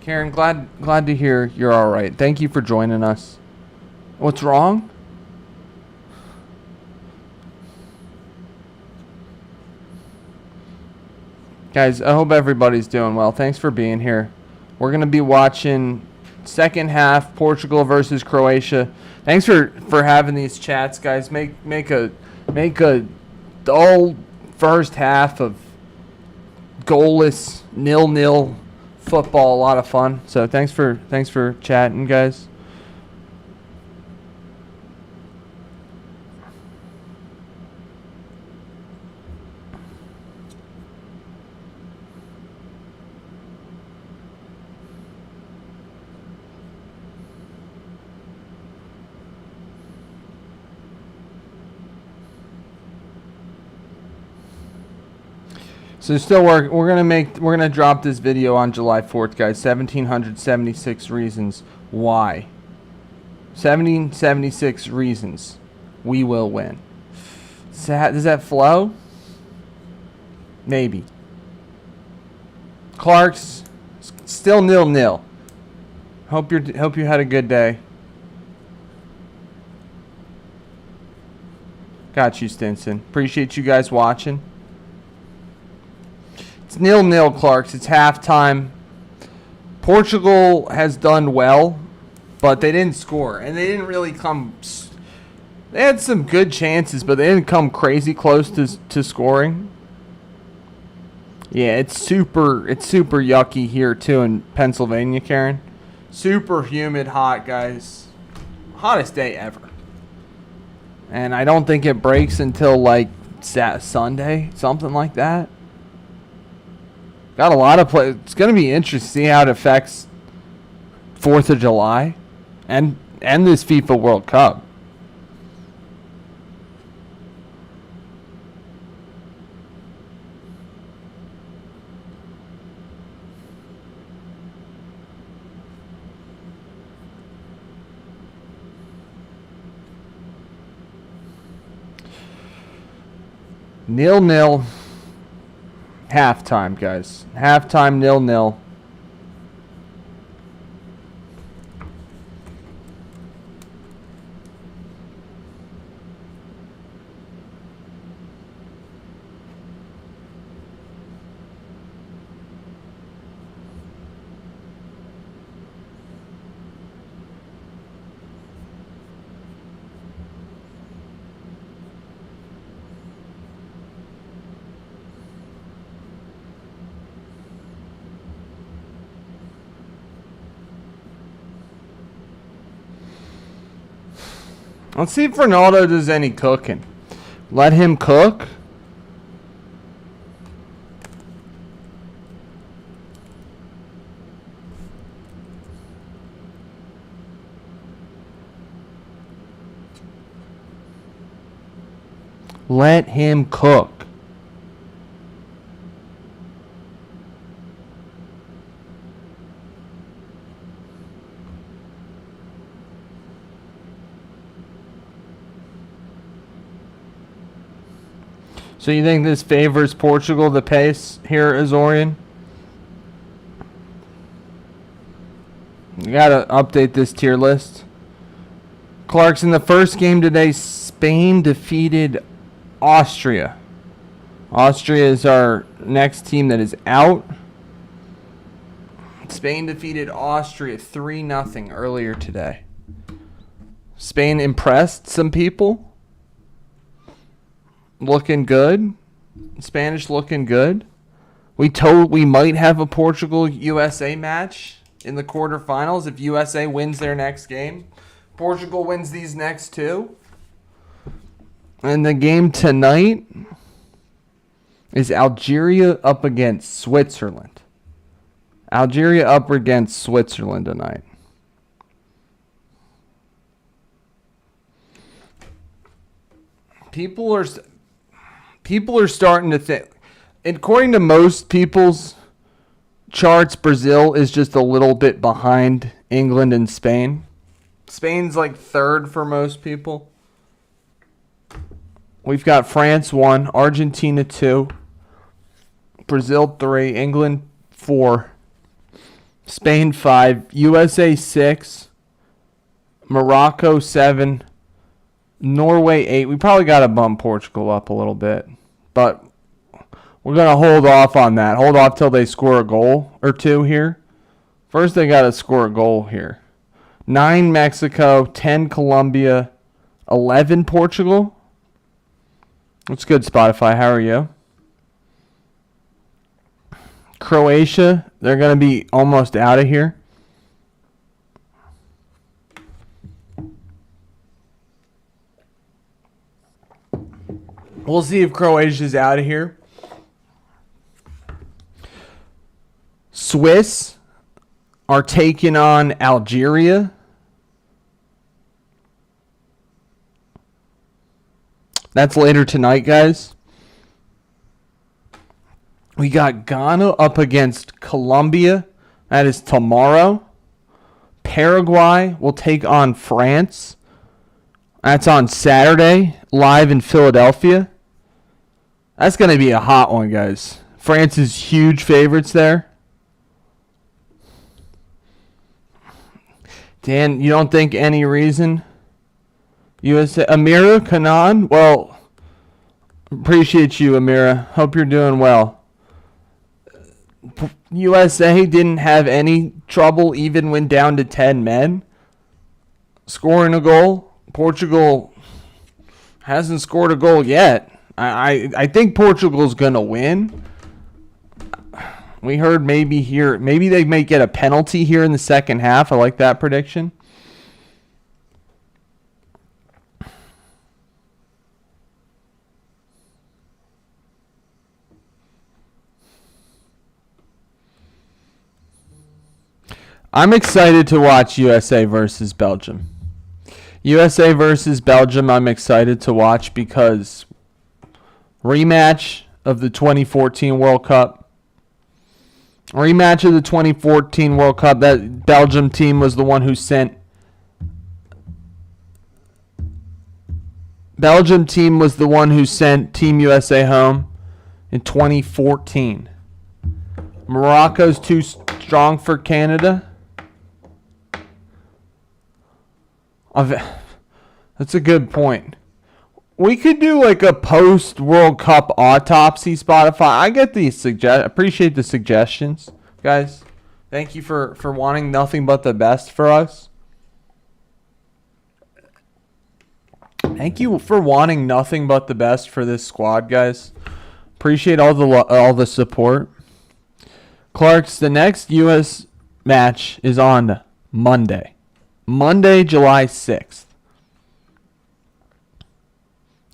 Karen, glad to hear you're all right. Thank you for joining us. What's wrong? Guys, I hope everybody's doing well. Thanks for being here. We're going to be watching second half Portugal versus Croatia. Thanks for having these chats, guys. Make a dull first half of goalless 0-0 football a lot of fun. So thanks for chatting, guys. So still we're gonna drop this video on July 4th, guys. 1776 reasons why. 1776 reasons we will win. Does that flow? Maybe. Clark's still 0-0. Hope you had a good day. Got you, Stinson. Appreciate you guys watching. It's 0-0, Clarks. It's halftime. Portugal has done well, but they didn't score. And they didn't really come... They had some good chances, but they didn't come crazy close to scoring. Yeah, it's super yucky here, too, in Pennsylvania, Karen. Super humid, hot, guys. Hottest day ever. And I don't think it breaks until, like, Sunday, something like that. Got a lot of play. It's going to be interesting to see how it affects 4th of July and this FIFA World Cup. Nil-nil. Halftime, guys. Halftime, 0-0. Let's see if Ronaldo does any cooking. Let him cook. Let him cook. So you think this favors Portugal, the pace here, Azorian? You gotta update this tier list. Clark's in the first game today. Spain defeated Austria. Austria is our next team that is out. Spain defeated Austria 3-0 earlier today. Spain impressed some people. Looking good. Spanish looking good. We might have a Portugal-USA match in the quarterfinals if USA wins their next game. Portugal wins these next two. And the game tonight is Algeria up against Switzerland. Algeria up against Switzerland tonight. People are starting to think, according to most people's charts, Brazil is just a little bit behind England and Spain. Spain's like third for most people. We've got France 1, Argentina 2, Brazil 3, England 4, Spain 5, USA 6, Morocco 7, Norway 8. We probably got to bump Portugal up a little bit, but we're going to hold off on that. Hold off till they score a goal or two here. First, they got to score a goal here. 9 Mexico, 10 Colombia, 11 Portugal. What's good, Spotify? How are you? Croatia, they're going to be almost out of here. We'll see if Croatia's out of here. Swiss are taking on Algeria. That's later tonight, guys. We got Ghana up against Colombia. That is tomorrow. Paraguay will take on France. That's on Saturday, live in Philadelphia. That's going to be a hot one, guys. France is huge favorites there. Dan, you don't think any reason? USA, Amira Kanan? Well, appreciate you, Amira. Hope you're doing well. USA didn't have any trouble even when down to 10 men scoring a goal. Portugal hasn't scored a goal yet. I think Portugal's going to win. We heard maybe they may get a penalty here in the second half. I like that prediction. I'm excited to watch USA versus Belgium. USA versus Belgium, I'm excited to watch because rematch of the 2014 World Cup. Rematch of the 2014 World Cup. That Belgium team was the one who sent Team USA home in 2014. Morocco's too strong for Canada. That's a good point. We could do like a post-World Cup autopsy, Spotify. I get the appreciate the suggestions, guys. Thank you for wanting nothing but the best for us. Thank you for wanting nothing but the best for this squad, guys. Appreciate all the support. Clarks, the next U.S. match is on Monday. Monday, July 6th.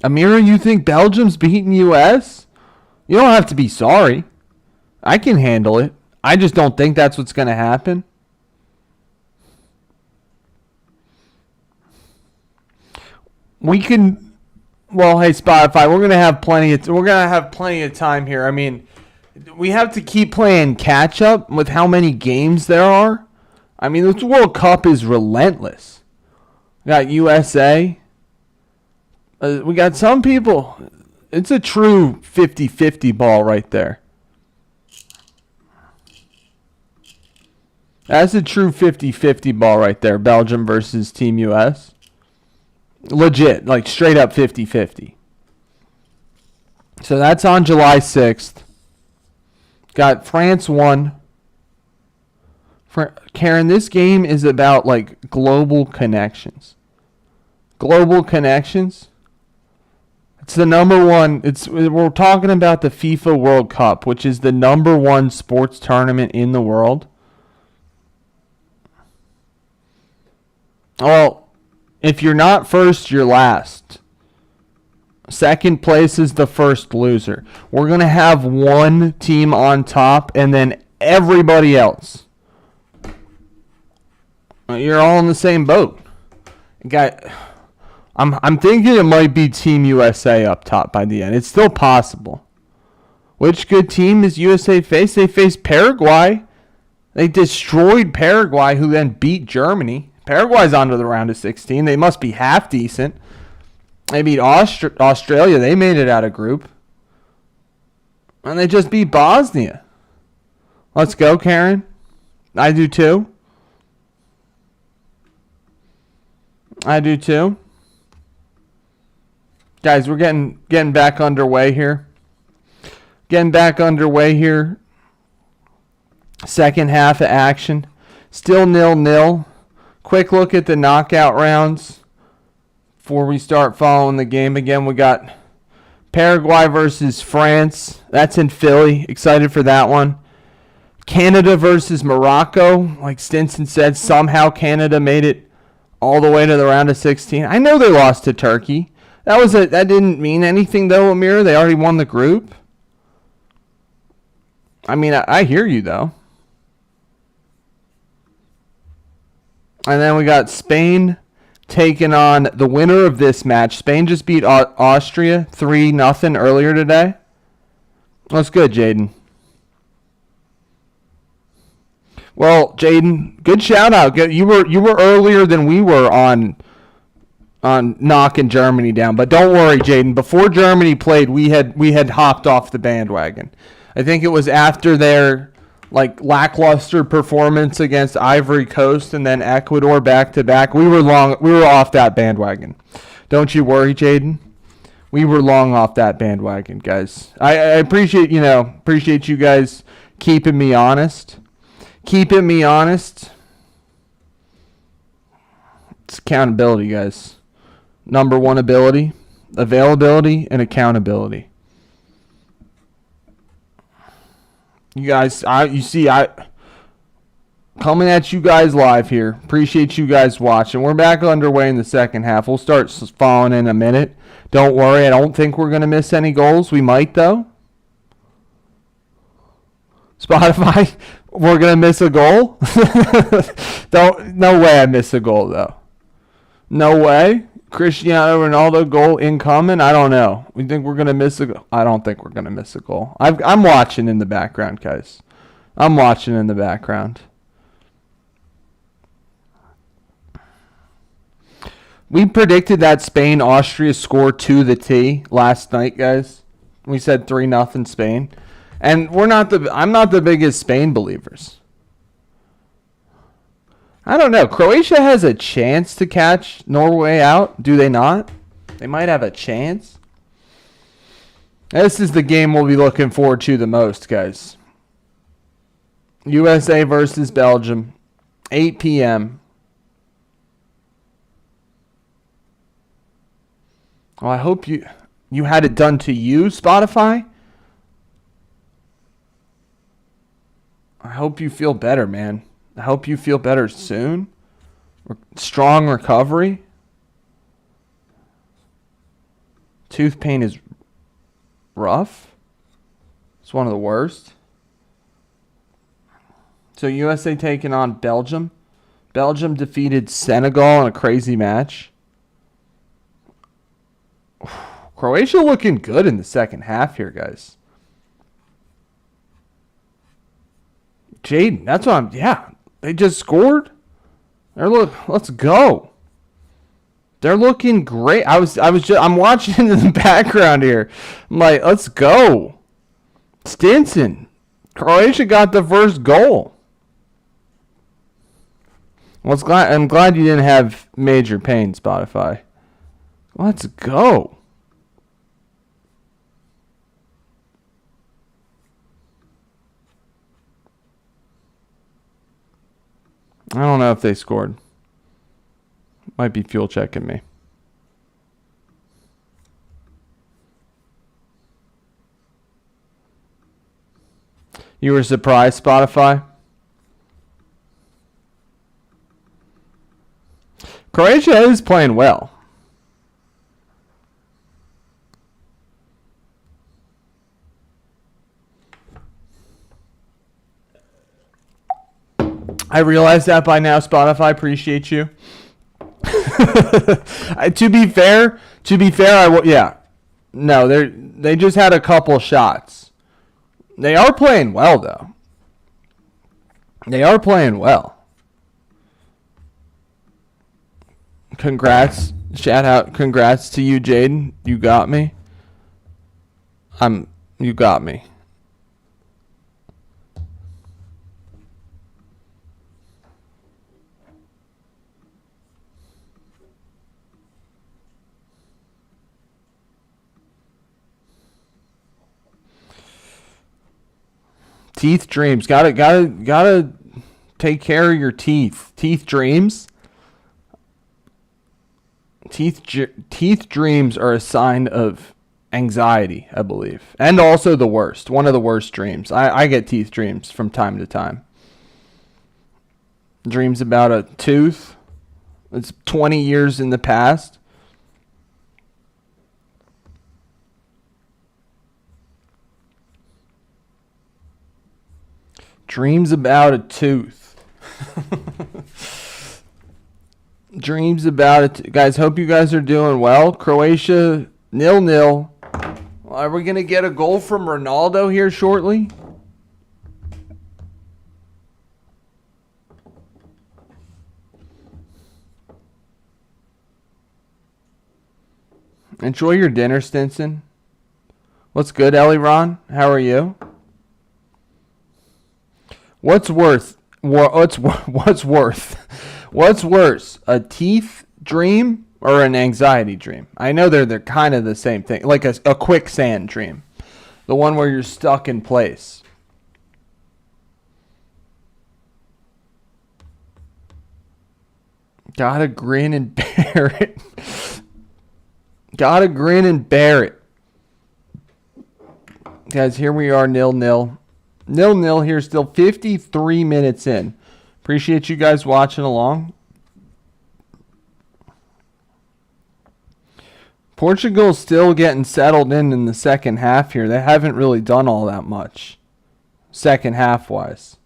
Amira, you think Belgium's beating U.S.? You don't have to be sorry. I can handle it. I just don't think that's what's going to happen. We can. Well, hey Spotify, we're gonna have plenty of time here. I mean, we have to keep playing catch up with how many games there are. I mean, this World Cup is relentless. We got USA. We got some people. It's a true 50-50 ball right there. That's a true 50-50 ball right there. Belgium versus Team US. Legit, like straight up 50-50. So that's on July 6th. Got France 1. Karen, this game is about like global connections. Global connections. It's the number one. We're talking about the FIFA World Cup, which is the number one sports tournament in the world. Well, if you're not first, you're last. Second place is the first loser. We're going to have one team on top and then everybody else. You're all in the same boat. I'm thinking it might be Team USA up top by the end. It's still possible. Which good team does USA face? They face Paraguay. They destroyed Paraguay, who then beat Germany. Paraguay's on to the round of 16. They must be half decent. They beat Australia. They made it out of group. And they just beat Bosnia. Let's go, Karen. I do too. I do too. Guys, we're getting back underway here. Second half of action. Still 0-0. Quick look at the knockout rounds before we start following the game again. We got Paraguay versus France. That's in Philly. Excited for that one. Canada versus Morocco. Like Stinson said, somehow Canada made it all the way to the round of 16. I know they lost to Turkey. That didn't mean anything though, Amir. They already won the group. I mean, I hear you though. And then we got Spain taking on the winner of this match. Spain just beat Austria 3-0 earlier today. That's good, Jaden. Well, Jaden, good shout out. You were earlier than we were on knocking Germany down. But don't worry, Jaden. Before Germany played, we had hopped off the bandwagon. I think it was after their lackluster performance against Ivory Coast and then Ecuador back to back. We were off that bandwagon. Don't you worry, Jaden. We were long off that bandwagon, guys. I appreciate you guys keeping me honest. Keeping me honest. It's accountability, guys. Number one ability, availability, and accountability. You guys, coming at you guys live here. Appreciate you guys watching. We're back underway in the second half. We'll start following in a minute. Don't worry. I don't think we're going to miss any goals. We might, though. Spotify, we're going to miss a goal? No way I miss a goal, though. No way. Cristiano Ronaldo goal incoming? I don't know. We think we're going to miss a goal? I don't think we're going to miss a goal. I'm watching in the background, guys. I'm watching in the background. We predicted that Spain-Austria score to the T last night, guys. We said 3-0 Spain. And I'm not the biggest Spain believers. I don't know. Croatia has a chance to catch Norway out. Do they not? They might have a chance. This is the game we'll be looking forward to the most, guys. USA versus Belgium. 8 p.m. Well, I hope you had it done to you, Spotify. I hope you feel better, man. I hope you feel better soon. Strong recovery. Tooth pain is rough. It's one of the worst. So USA taking on Belgium. Belgium defeated Senegal in a crazy match. Croatia looking good in the second half here, guys. Jaden, that's what they just scored. Let's go. They're looking great. I'm watching in the background here. I'm like, let's go. Stinson. Croatia got the first goal. Well, I'm glad you didn't have major pain, Spotify. Let's go. I don't know if they scored. Might be fuel checking me. You were surprised, Spotify? Croatia is playing well. I realize that by now, Spotify. Appreciate you. To be fair, no, they just had a couple shots. They are playing well, though. They are playing well. Congrats. Shout out. Congrats to you, Jaden. You got me. You got me. Teeth dreams. Gotta take care of your teeth. Teeth dreams. Teeth dreams are a sign of anxiety, I believe. And also the worst. One of the worst dreams. I get teeth dreams from time to time. Dreams about a tooth. It's 20 years in the past. Dreams about a tooth. Dreams about it. Guys, hope you guys are doing well. Croatia, 0-0. Are we going to get a goal from Ronaldo here shortly? Enjoy your dinner, Stinson. What's good, Ellie Ron? How are you? What's worse? What's worse? A teeth dream or an anxiety dream? I know they're kind of the same thing. Like a quicksand dream. The one where you're stuck in place. Gotta grin and bear it. Gotta grin and bear it. Guys, here we are, 0-0. 0-0 here, still 53 minutes in. Appreciate you guys watching along. Portugal's still getting settled in the second half here. They haven't really done all that much, second half-wise.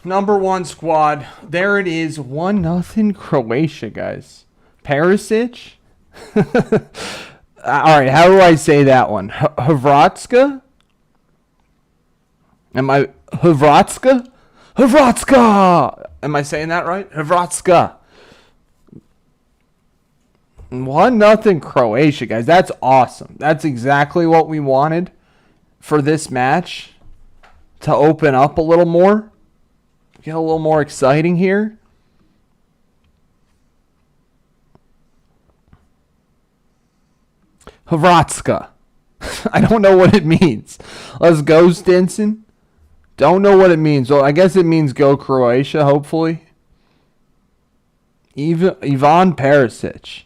Number one squad. There it is. 1-0 Croatia, guys. Perisic? All right, how do I say that one? Hrvatska? Am I... Hrvatska? Hrvatska! Am I saying that right? Hrvatska. 1-0 Croatia, guys. That's awesome. That's exactly what we wanted for this match. To open up a little more. Get a little more exciting here. Hrvatska. I don't know what it means. Let's go, Stinson. Don't know what it means. Well, I guess it means go Croatia, hopefully. Ivan Perisic.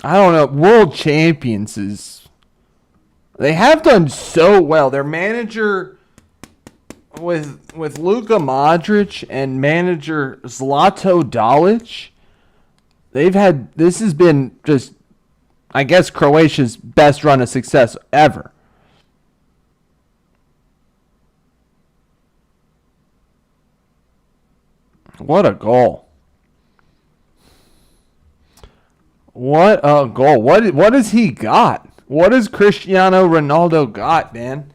I don't know. World champions is... They have done so well. Their manager... With Luka Modric and manager Zlato Dalic, this has been just, I guess, Croatia's best run of success ever. What a goal. What a goal. What has he got? What has Cristiano Ronaldo got, man?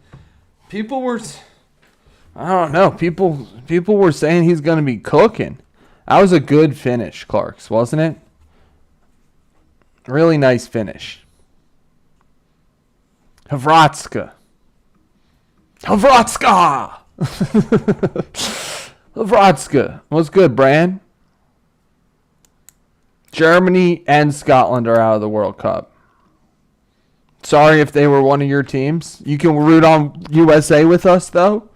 People were... I don't know. People were saying he's going to be cooking. That was a good finish, Clarks, wasn't it? Really nice finish. Hrvatska. Hrvatska! Hrvatska. What's good, Bran? Germany and Scotland are out of the World Cup. Sorry if they were one of your teams. You can root on USA with us, though.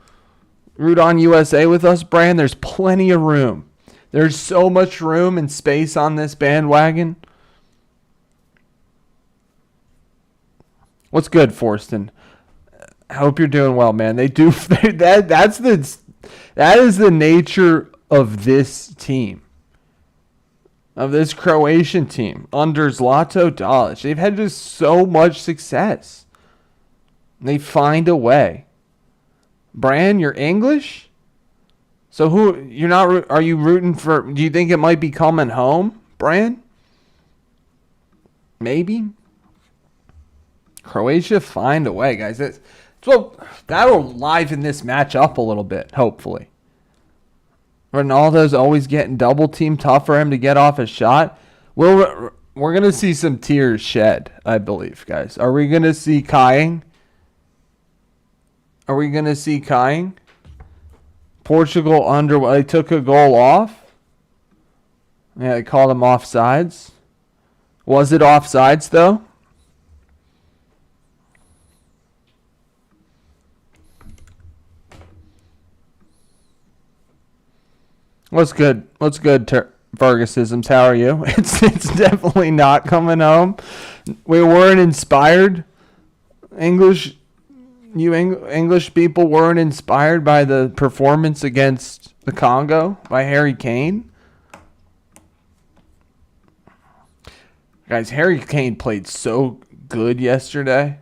Root on USA with us, Bran. There's plenty of room. There's so much room and space on this bandwagon. What's good, Forston? I hope you're doing well, man. They do that is the nature of this team. Of this Croatian team under Zlato Dalic. They've had just so much success. They find a way. Bran, you're English? So are you rooting for, do you think it might be coming home, Bran? Maybe. Croatia find a way, guys. That'll liven this match up a little bit, hopefully. Ronaldo's always getting double team, tough for him to get off a shot. We're going to see some tears shed, I believe, guys. Are we going to see Kying? Are we going to see Kying? Portugal they took a goal off. Yeah, they called him offsides. Was it offsides, though? What's good? Fergusisms? How are you? It's definitely not coming home. We weren't inspired. English people weren't inspired by the performance against the Congo by Harry Kane. Guys, Harry Kane played so good yesterday.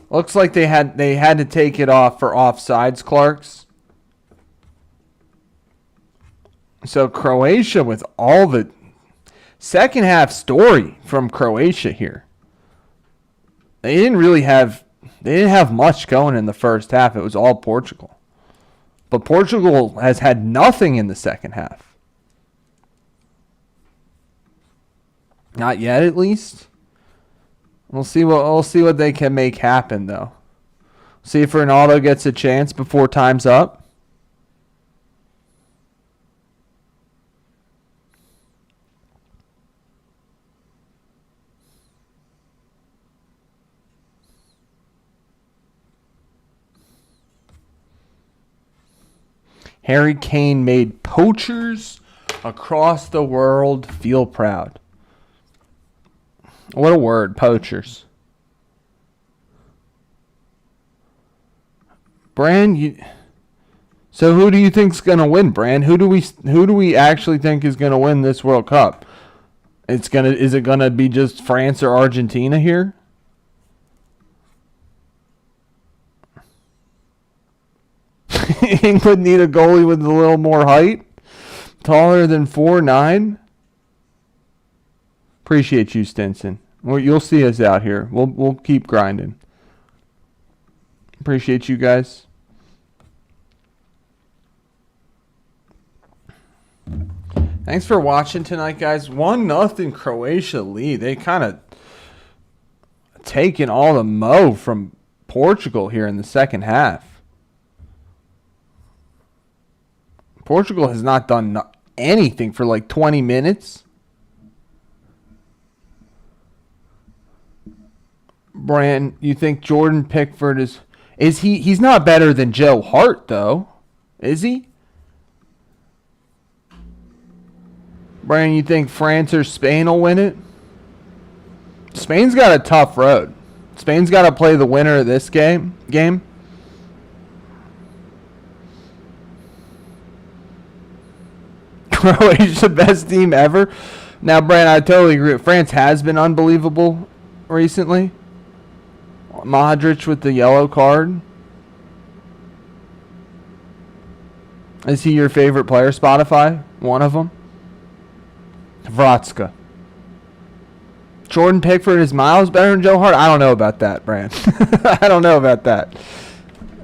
Looks like they had to take it off for offsides, Clarks. So Croatia with all the second half story from Croatia here. They didn't have much going in the first half. It was all Portugal. But Portugal has had nothing in the second half. Not yet, at least. We'll see what they can make happen, though. See if Ronaldo gets a chance before time's up. Harry Kane made poachers across the world feel proud. What a word, poachers. Bran, so who do you think's gonna win, Bran? Who do we actually think is gonna win this World Cup? Is it gonna be just France or Argentina here? England need a goalie with a little more height, taller than 4'9". Appreciate you, Stinson. Well, you'll see us out here. We'll keep grinding. Appreciate you guys. Thanks for watching tonight, guys. 1-0 Croatia lead. They kind of taken all the mo from Portugal here in the second half. Portugal has not done anything for like 20 minutes. Bran, you think Jordan Pickford he's not better than Joe Hart, though, is he? Bran, you think France or Spain will win it? Spain's got a tough road. Spain's got to play the winner of this game. Croatia's the best team ever. Now, Bran, I totally agree. France has been unbelievable recently. Modric with the yellow card. Is he your favorite player, Spotify? One of them? Vratska. Jordan Pickford is miles better than Joe Hart? I don't know about that, Bran. I don't know about that.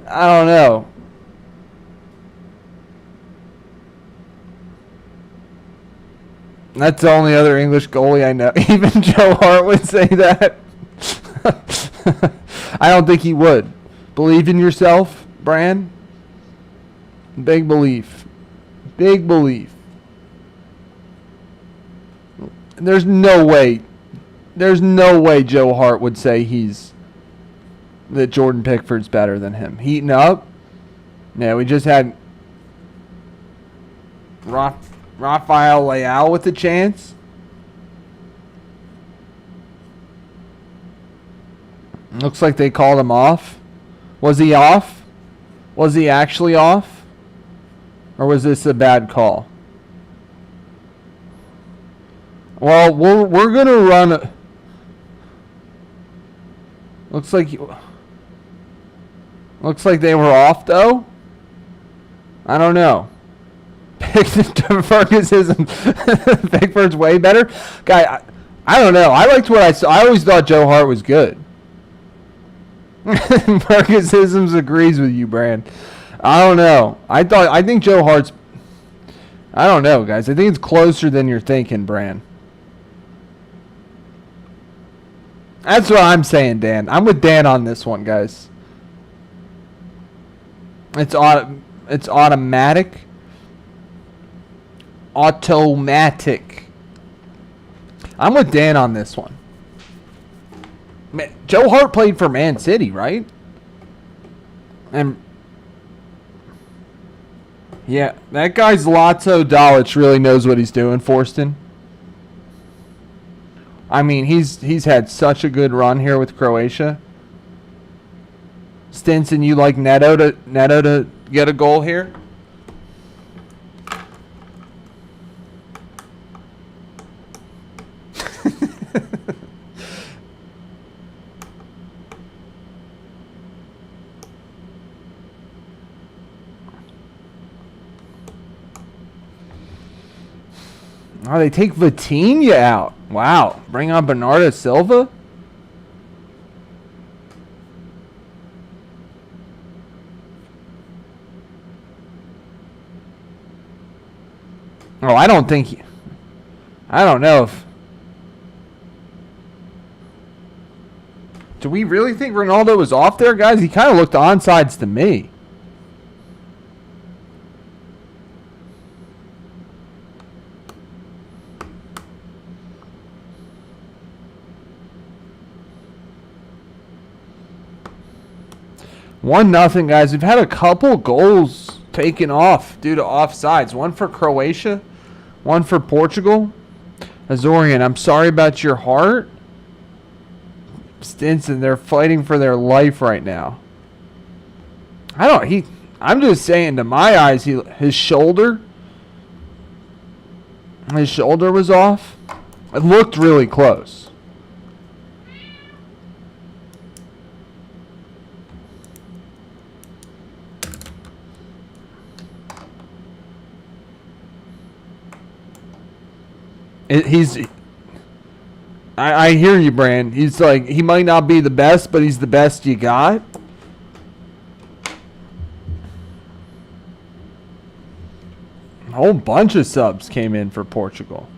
I don't know. That's the only other English goalie I know. Even Joe Hart would say that. I don't think he would. Believe in yourself, Bran. Big belief. Big belief. There's no way Joe Hart would say that Jordan Pickford's better than him. Heating up. Yeah, we just had Rafael Leao with a chance. Looks like they called him off. Was he off? Was he actually off? Or was this a bad call? Well, we're going to run. Looks like they were off, though. I don't know. Pickford's way better. Guy, I don't know. I liked what I saw. I always thought Joe Hart was good. Fergusisms agrees with you, Bran. I don't know. I think Joe Hart's. I don't know, guys. I think it's closer than you're thinking, Bran. That's what I'm saying, Dan. I'm with Dan on this one, guys. It's odd. It's automatic. Automatic. I'm with Dan on this one. Man, Joe Hart played for Man City, right? And yeah, that guy's Lato Dalic really knows what he's doing, Forston. I mean, he's had such a good run here with Croatia. Stinson, you like Neto to get a goal here? Oh, they take Vitinha out. Wow. Bring on Bernardo Silva? Oh, I don't know if... Do we really think Ronaldo was off there, guys? He kind of looked onside to me. One nothing, guys. We've had a couple goals taken off due to offsides. One for Croatia, one for Portugal. Azorian, I'm sorry about your heart. Stinson, they're fighting for their life right now. I'm just saying, to my eyes, his shoulder was off. It looked really close. I hear you, Brand. He's like, he might not be the best, but he's the best you got. A whole bunch of subs came in for Portugal.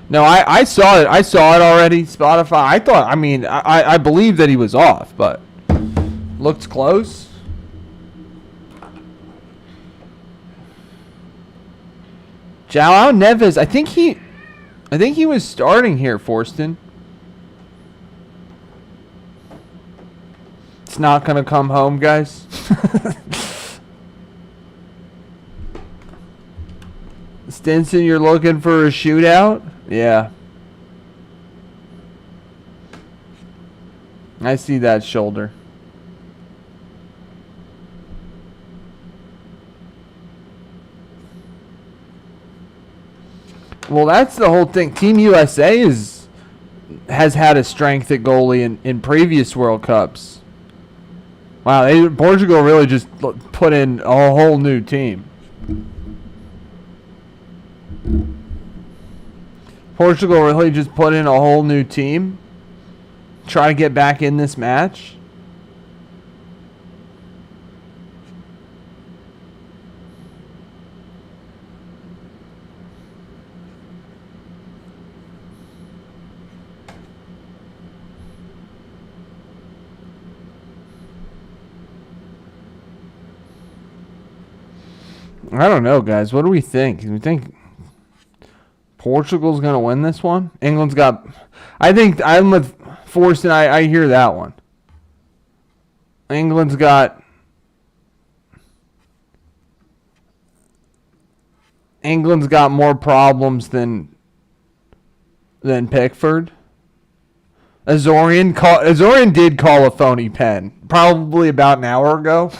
No, I saw it. I saw it already. Spotify. I believe that he was off, but looked close. João Neves, I think he was starting here, Forston. It's not going to come home, guys. Stinson, you're looking for a shootout? Yeah. I see that shoulder. Well, that's the whole thing. Team USA has had a strength at goalie in previous World Cups. Wow, Portugal really just put in a whole new team. Portugal really just put in a whole new team. Try to get back in this match. I don't know, guys. What do we think? Do we think Portugal's going to win this one? England's got... I think I'm with Forrest, I hear that one. England's got more problems than Pickford. Azorian did call a phony pen probably about an hour ago.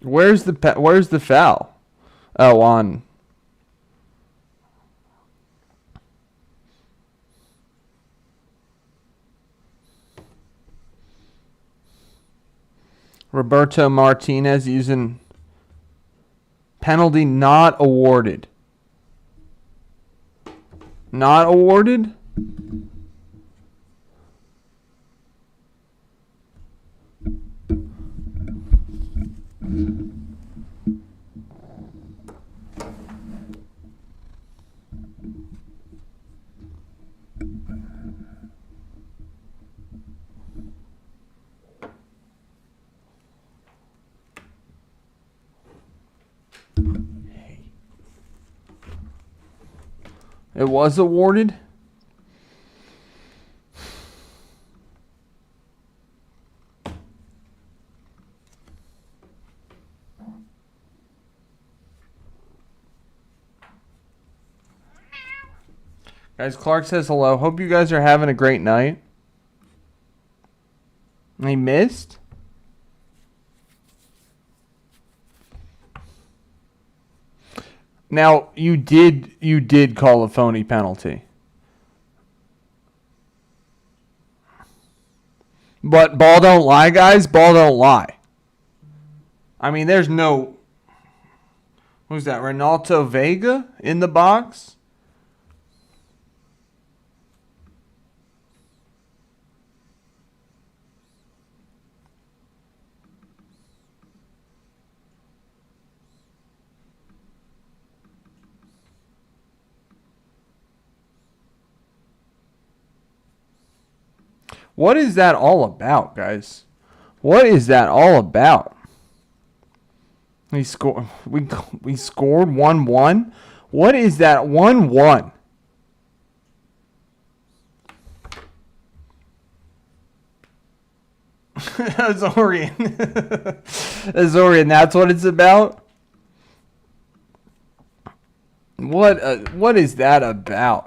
Where's the foul? Oh, on. Roberto Martinez using penalty not awarded. Not awarded? It was awarded. Guys, Clark says hello. Hope you guys are having a great night. He missed? Now, you did call a phony penalty. But ball don't lie, guys. Ball don't lie. I mean, there's no... Who's that? Renato Vega in the box? What is that all about, guys? What is that all about? We scored 1-1. What is that 1-1? Azorian. Azorian, that's what it's about? What is that about?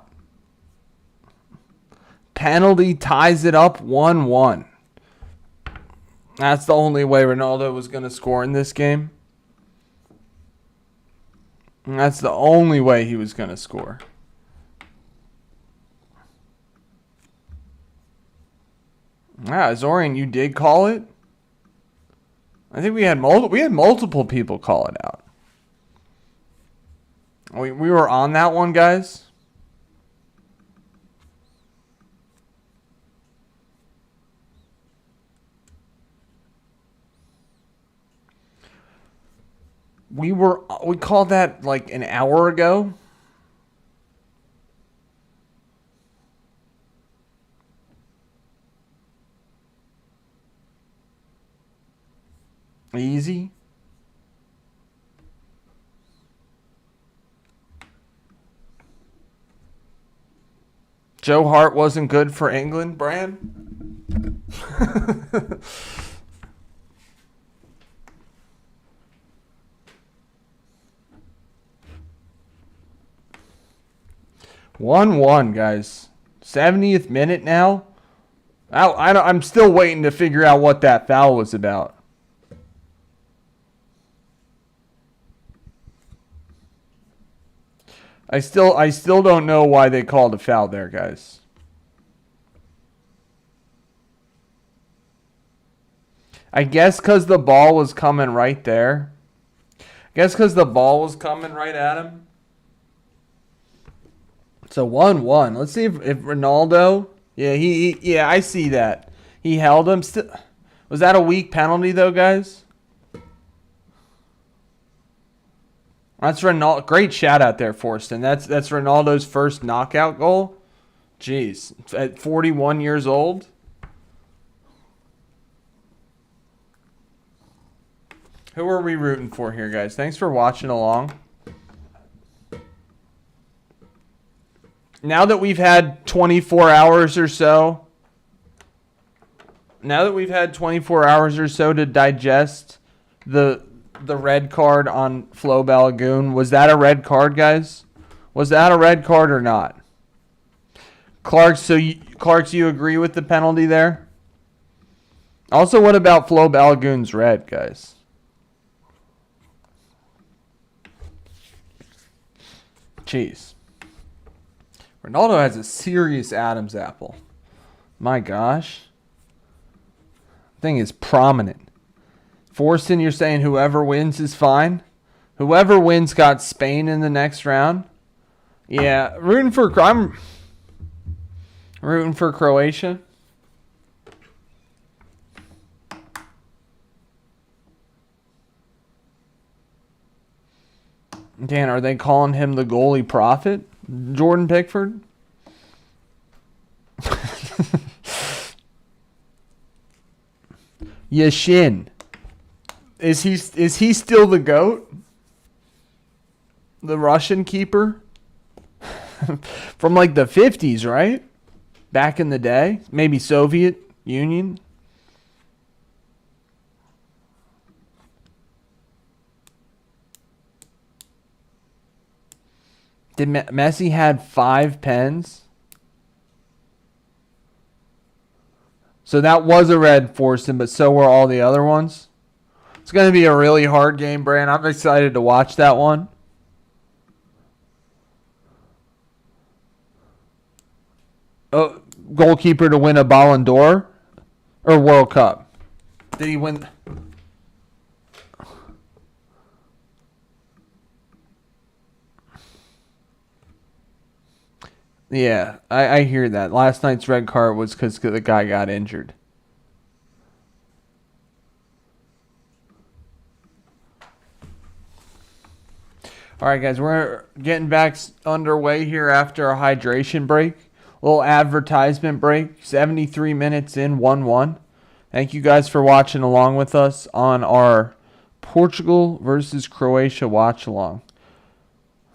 Penalty ties it up 1-1. That's the only way Ronaldo was going to score in this game. That's the only way he was going to score. Zorian, you did call it? I think we had multiple people call it out. We were on that one, guys. We called that like an hour ago. Easy. Joe Hart wasn't good for England, Bran? 1-1, guys. 70th minute now. I'm still waiting to figure out what that foul was about. I still don't know why they called a foul there, guys. I guess because the ball was coming right there. I guess because the ball was coming right at him. So 1-1. Let's see if Ronaldo. Yeah, I see that. He held him. Was that a weak penalty though, guys? That's Ronaldo. Great shout out there, Forston. That's Ronaldo's first knockout goal. Jeez, at 41 years old. Who are we rooting for here, guys? Thanks for watching along. Now that we've had 24 hours or so, to digest the red card on Flo Balogun, was that a red card, guys? Was that a red card or not? Clark, you agree with the penalty there? Also, what about Flo Balogun's red, guys? Jeez. Ronaldo has a serious Adam's apple. My gosh. Thing is prominent. Forston, you're saying whoever wins is fine? Whoever wins got Spain in the next round? Yeah, I'm rooting for Croatia. Dan, are they calling him the goalie prophet? Jordan Pickford? Yashin. Is he still the GOAT? The Russian keeper? From like the 50s, right? Back in the day. Maybe Soviet Union. Did Messi had 5 pens? So that was a red forced him, but so were all the other ones. It's going to be a really hard game, Brand. I'm excited to watch that one. Goalkeeper to win a Ballon d'Or or World Cup? Did he win? Yeah, I hear that. Last night's red card was because the guy got injured. All right, guys, we're getting back underway here after our hydration break. Little advertisement break. 73 minutes in, 1-1. Thank you guys for watching along with us on our Portugal versus Croatia watch along.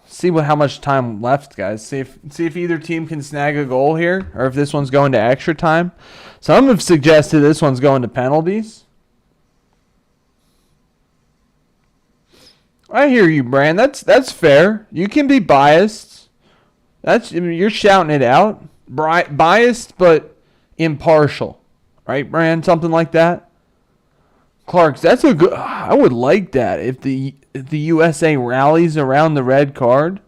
See how much time left, guys. See if either team can snag a goal here, or if this one's going to extra time. Some have suggested this one's going to penalties. I hear you, Brand. That's fair. You can be biased. You're shouting it out. Biased but impartial, right, Brand? Something like that. Clarks, that's a good. I would like that if the USA rallies around the red card.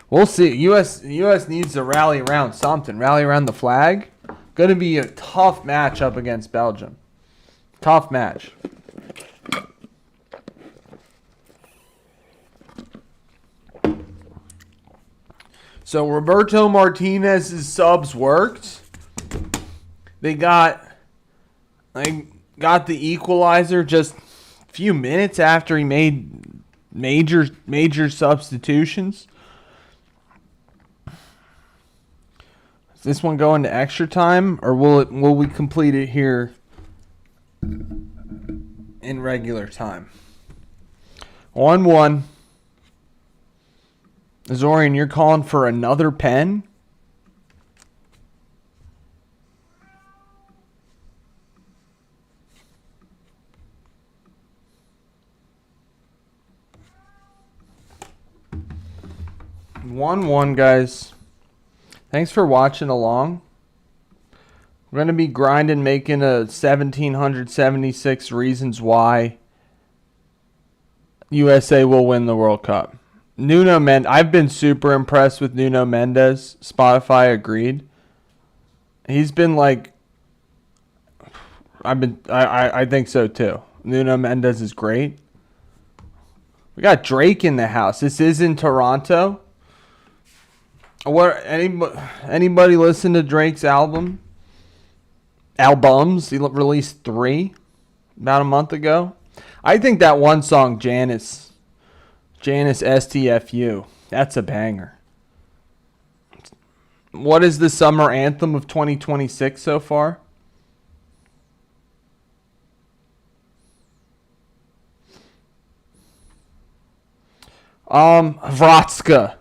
We'll see. U.S. needs to rally around something. Rally around the flag. Going to be a tough match up against Belgium. Tough match. So Roberto Martinez's subs worked. They got the equalizer just a few minutes after he made major substitutions. Is this one going to extra time, or will we complete it here in regular time? 1-1. Zorian, you're calling for another pen? One, guys. Thanks for watching along. We're going to be grinding, making a 1,776 reasons why USA will win the World Cup. I've been super impressed with Nuno Mendes. Spotify agreed. He's been like, I think so too. Nuno Mendes is great. We got Drake in the house. This is in Toronto. Anybody listen to Drake's albums? He released 3 about a month ago. I think that one song, Janice STFU, that's a banger. What is the summer anthem of 2026 so far? Vratska.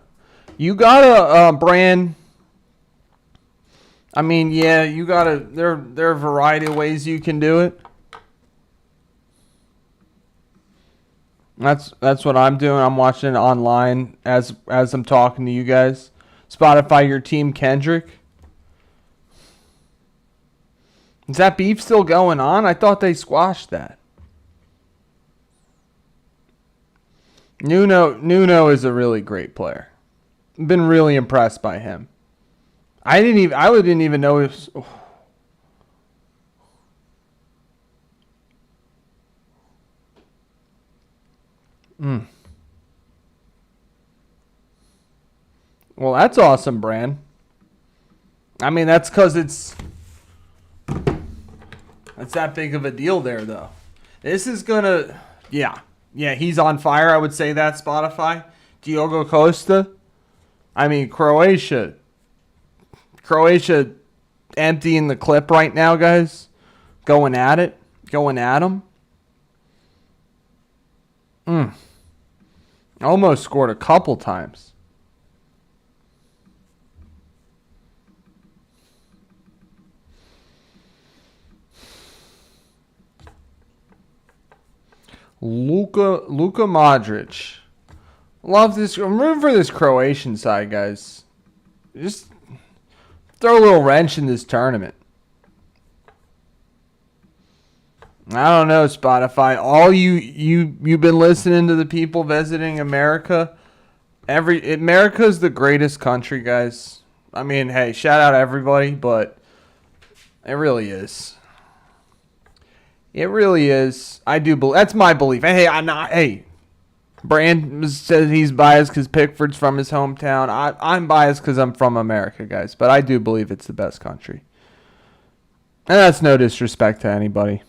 You got a brand. I mean, yeah, you got to. There are a variety of ways you can do it. That's what I'm doing. I'm watching it online as I'm talking to you guys. Spotify, your team, Kendrick. Is that beef still going on? I thought they squashed that. Nuno is a really great player. I've been really impressed by him. I didn't even know if. Oh. Well, that's awesome, Bran. I mean, that's because it's that big of a deal there, though. This is gonna, yeah, he's on fire. I would say that Spotify. Diogo Costa. I mean, Croatia. emptying the clip right now, guys. Going at it. Going at them. Almost scored a couple times. Luka Modric. Love this. I'm rooting for this Croatian side, guys. Just throw a little wrench in this tournament. I don't know, Spotify. All you've been listening to the people visiting America. America's the greatest country, guys. I mean, hey, shout out everybody, but it really is. It really is. I do believe that's my belief. Hey, Brand says he's biased because Pickford's from his hometown. I'm biased because I'm from America, guys. But I do believe it's the best country, and that's no disrespect to anybody.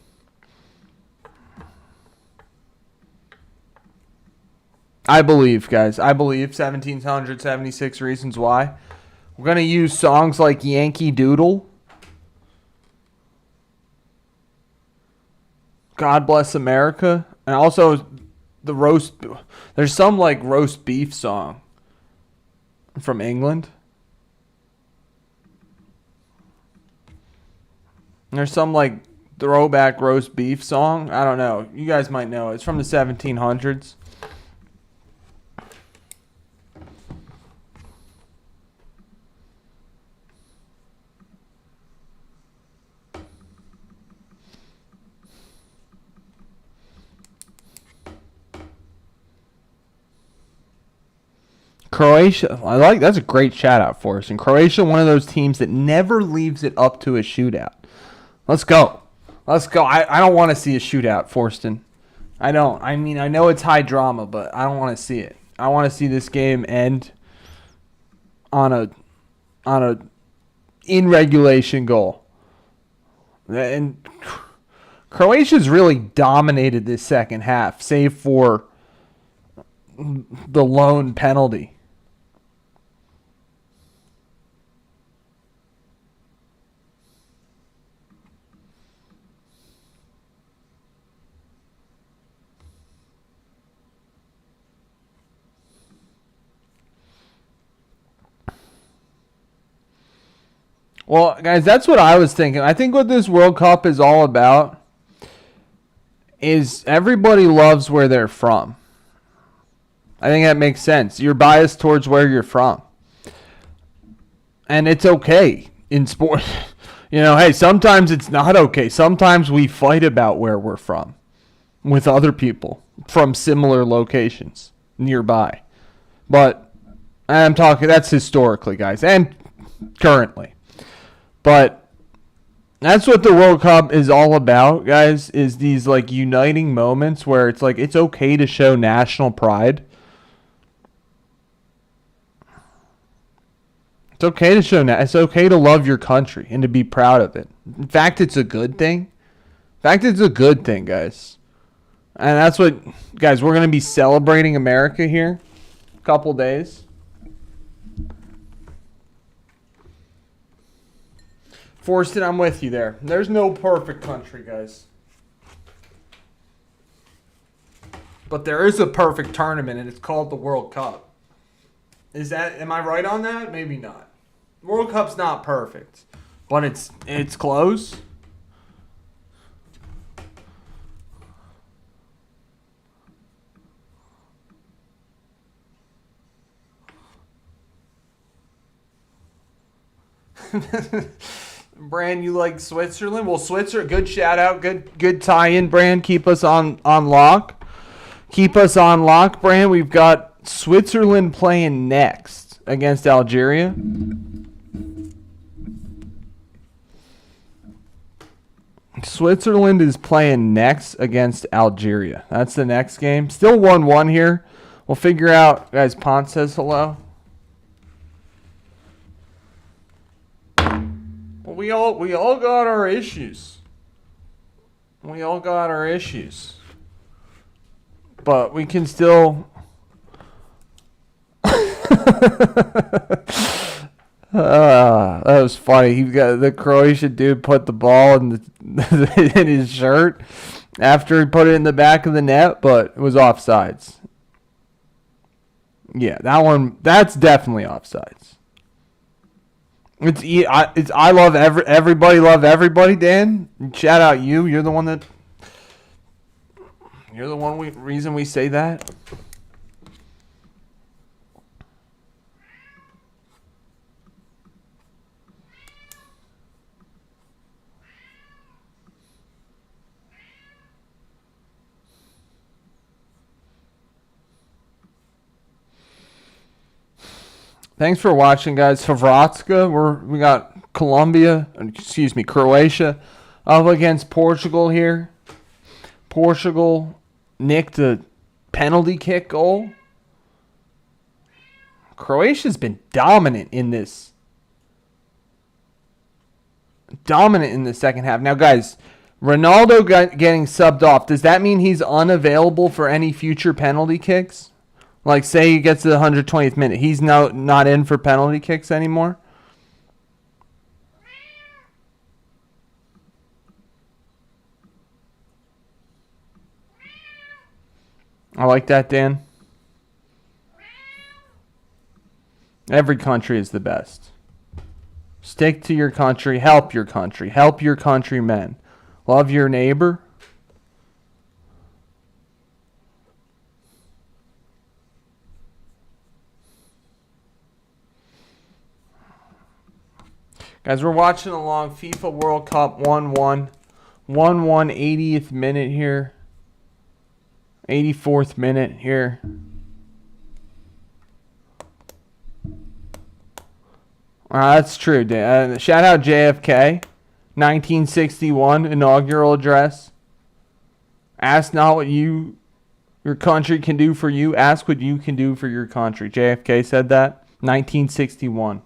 I believe, guys. I believe 1776 Reasons Why. We're going to use songs like Yankee Doodle, God Bless America, and also the roast. There's some like roast beef song from England. There's some like throwback roast beef song. I don't know. You guys might know. It's from the 1700s. Croatia, that's a great shout out for us. And Croatia, one of those teams that never leaves it up to a shootout. Let's go. I don't want to see a shootout, Forston. I don't. I mean, I know it's high drama, but I don't want to see it. I want to see this game end on a in regulation goal. And Croatia's really dominated this second half, save for the lone penalty. Well, guys, that's what I was thinking. I think what this World Cup is all about is everybody loves where they're from. I think that makes sense. You're biased towards where you're from. And it's okay in sport. Hey, sometimes it's not okay. Sometimes we fight about where we're from with other people from similar locations nearby. But I'm talking, that's historically, guys, and currently. But that's what the World Cup is all about, guys, is these like uniting moments where it's like it's okay to show national pride. It's okay to it's okay to love your country and to be proud of it. In fact, it's a good thing. Guys. And that's what, guys, we're going to be celebrating America here a couple days. Forston, I'm with you there. There's no perfect country, guys. But there is a perfect tournament, and it's called the World Cup. Am I right on that? Maybe not. World Cup's not perfect, but it's close. Brand, you like Switzerland? Well, Switzerland, good shout out, good tie-in, Brand. Keep us on lock. Keep us on lock, Brand. We've got Switzerland playing next against Algeria. Switzerland is playing next against Algeria. That's the next game. Still 1-1 here. We'll figure out. Guys, Pont says hello. We all got our issues. But we can still That was funny. He got the Croatian dude put the ball in in his shirt after he put it in the back of the net, but it was offsides. Yeah, that's definitely offsides. I love everybody love everybody, Dan. Shout out you. You're the one reason we say that. Thanks for watching, guys. Hrvatska, we got Croatia up against Portugal here. Portugal nicked a penalty kick goal. Croatia's been dominant in this. Dominant in the second half. Now, guys, Ronaldo getting subbed off. Does that mean he's unavailable for any future penalty kicks? Like, say he gets to the 120th minute. He's now not in for penalty kicks anymore? I like that, Dan. Every country is the best. Stick to your country. Help your country. Help your countrymen. Love your neighbor. Guys, we're watching along FIFA World Cup 1-1. 1-1, 80th minute here. 84th minute here. That's true. Shout out JFK. 1961 inaugural address. Ask not what your country can do for you. Ask what you can do for your country. JFK said that. 1961.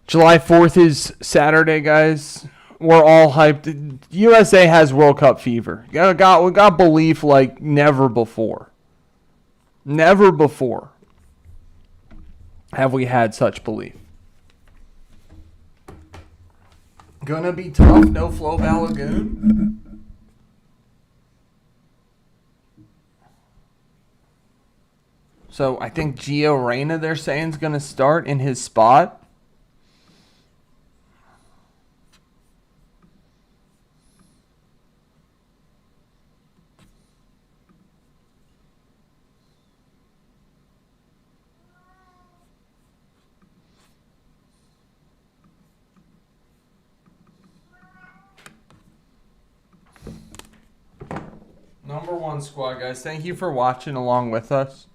July 4th is Saturday, guys. We're all hyped. USA has World Cup fever. We got belief like never before. Never before have we had such belief. Gonna be tough. No flow Balogun. So I think Gio Reyna, they're saying, is gonna start in his spot. Number one squad, guys. Thank you for watching along with us.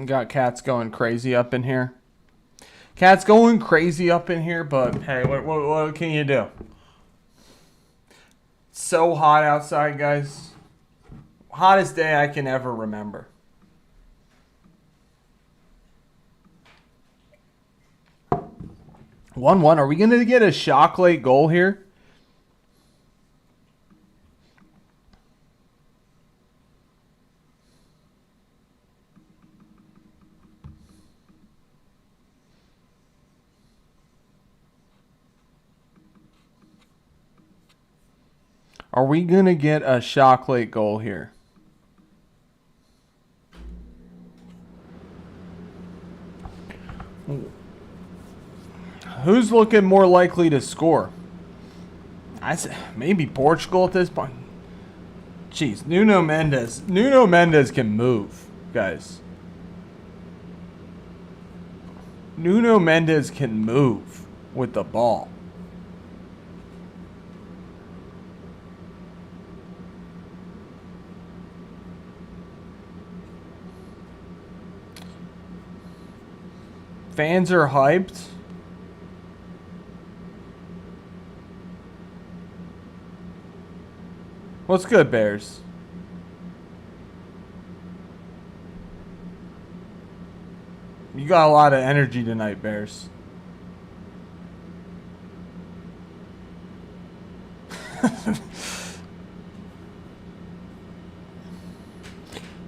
Got cats going crazy up in here. Cats going crazy up in here, but hey, what can you do? It's so hot outside, guys. Hottest day I can ever remember. One. Are we going to get a shock late goal here? Are we going to get a shock late goal here? Who's looking more likely to score? I say maybe Portugal at this point. Jeez, Nuno Mendes. Nuno Mendes can move, guys. Nuno Mendes can move with the ball. Fans are hyped. What's good, Bears? You got a lot of energy tonight, Bears. A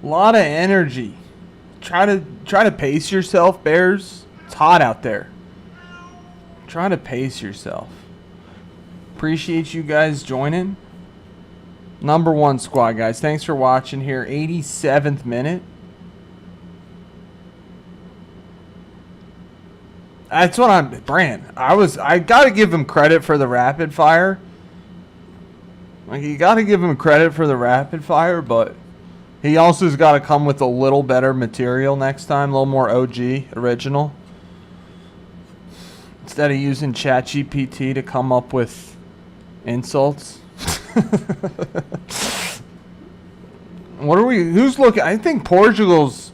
lot of energy. Try to Try to pace yourself, Bears. It's hot out there. Try to pace yourself. Appreciate you guys joining. Number 1 squad, guys. Thanks for watching here. 87th minute. That's what I'm... Brand. I got to give him credit for the rapid fire. Like, you got to give him credit for the rapid fire, but he also has got to come with a little better material next time. A little more OG, original. Instead of using ChatGPT to come up with insults. What are we... Who's looking... I think Portugal's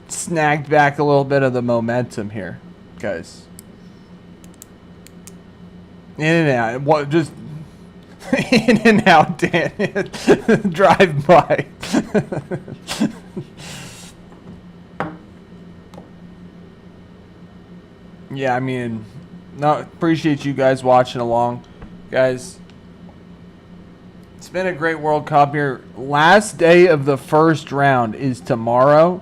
snagged back a little bit of the momentum here, guys. In and out. What? Just... in and out, Dan. Drive by. Yeah, I mean... No, appreciate you guys watching along. Guys... It's been a great World Cup here. Last day of the first round is tomorrow.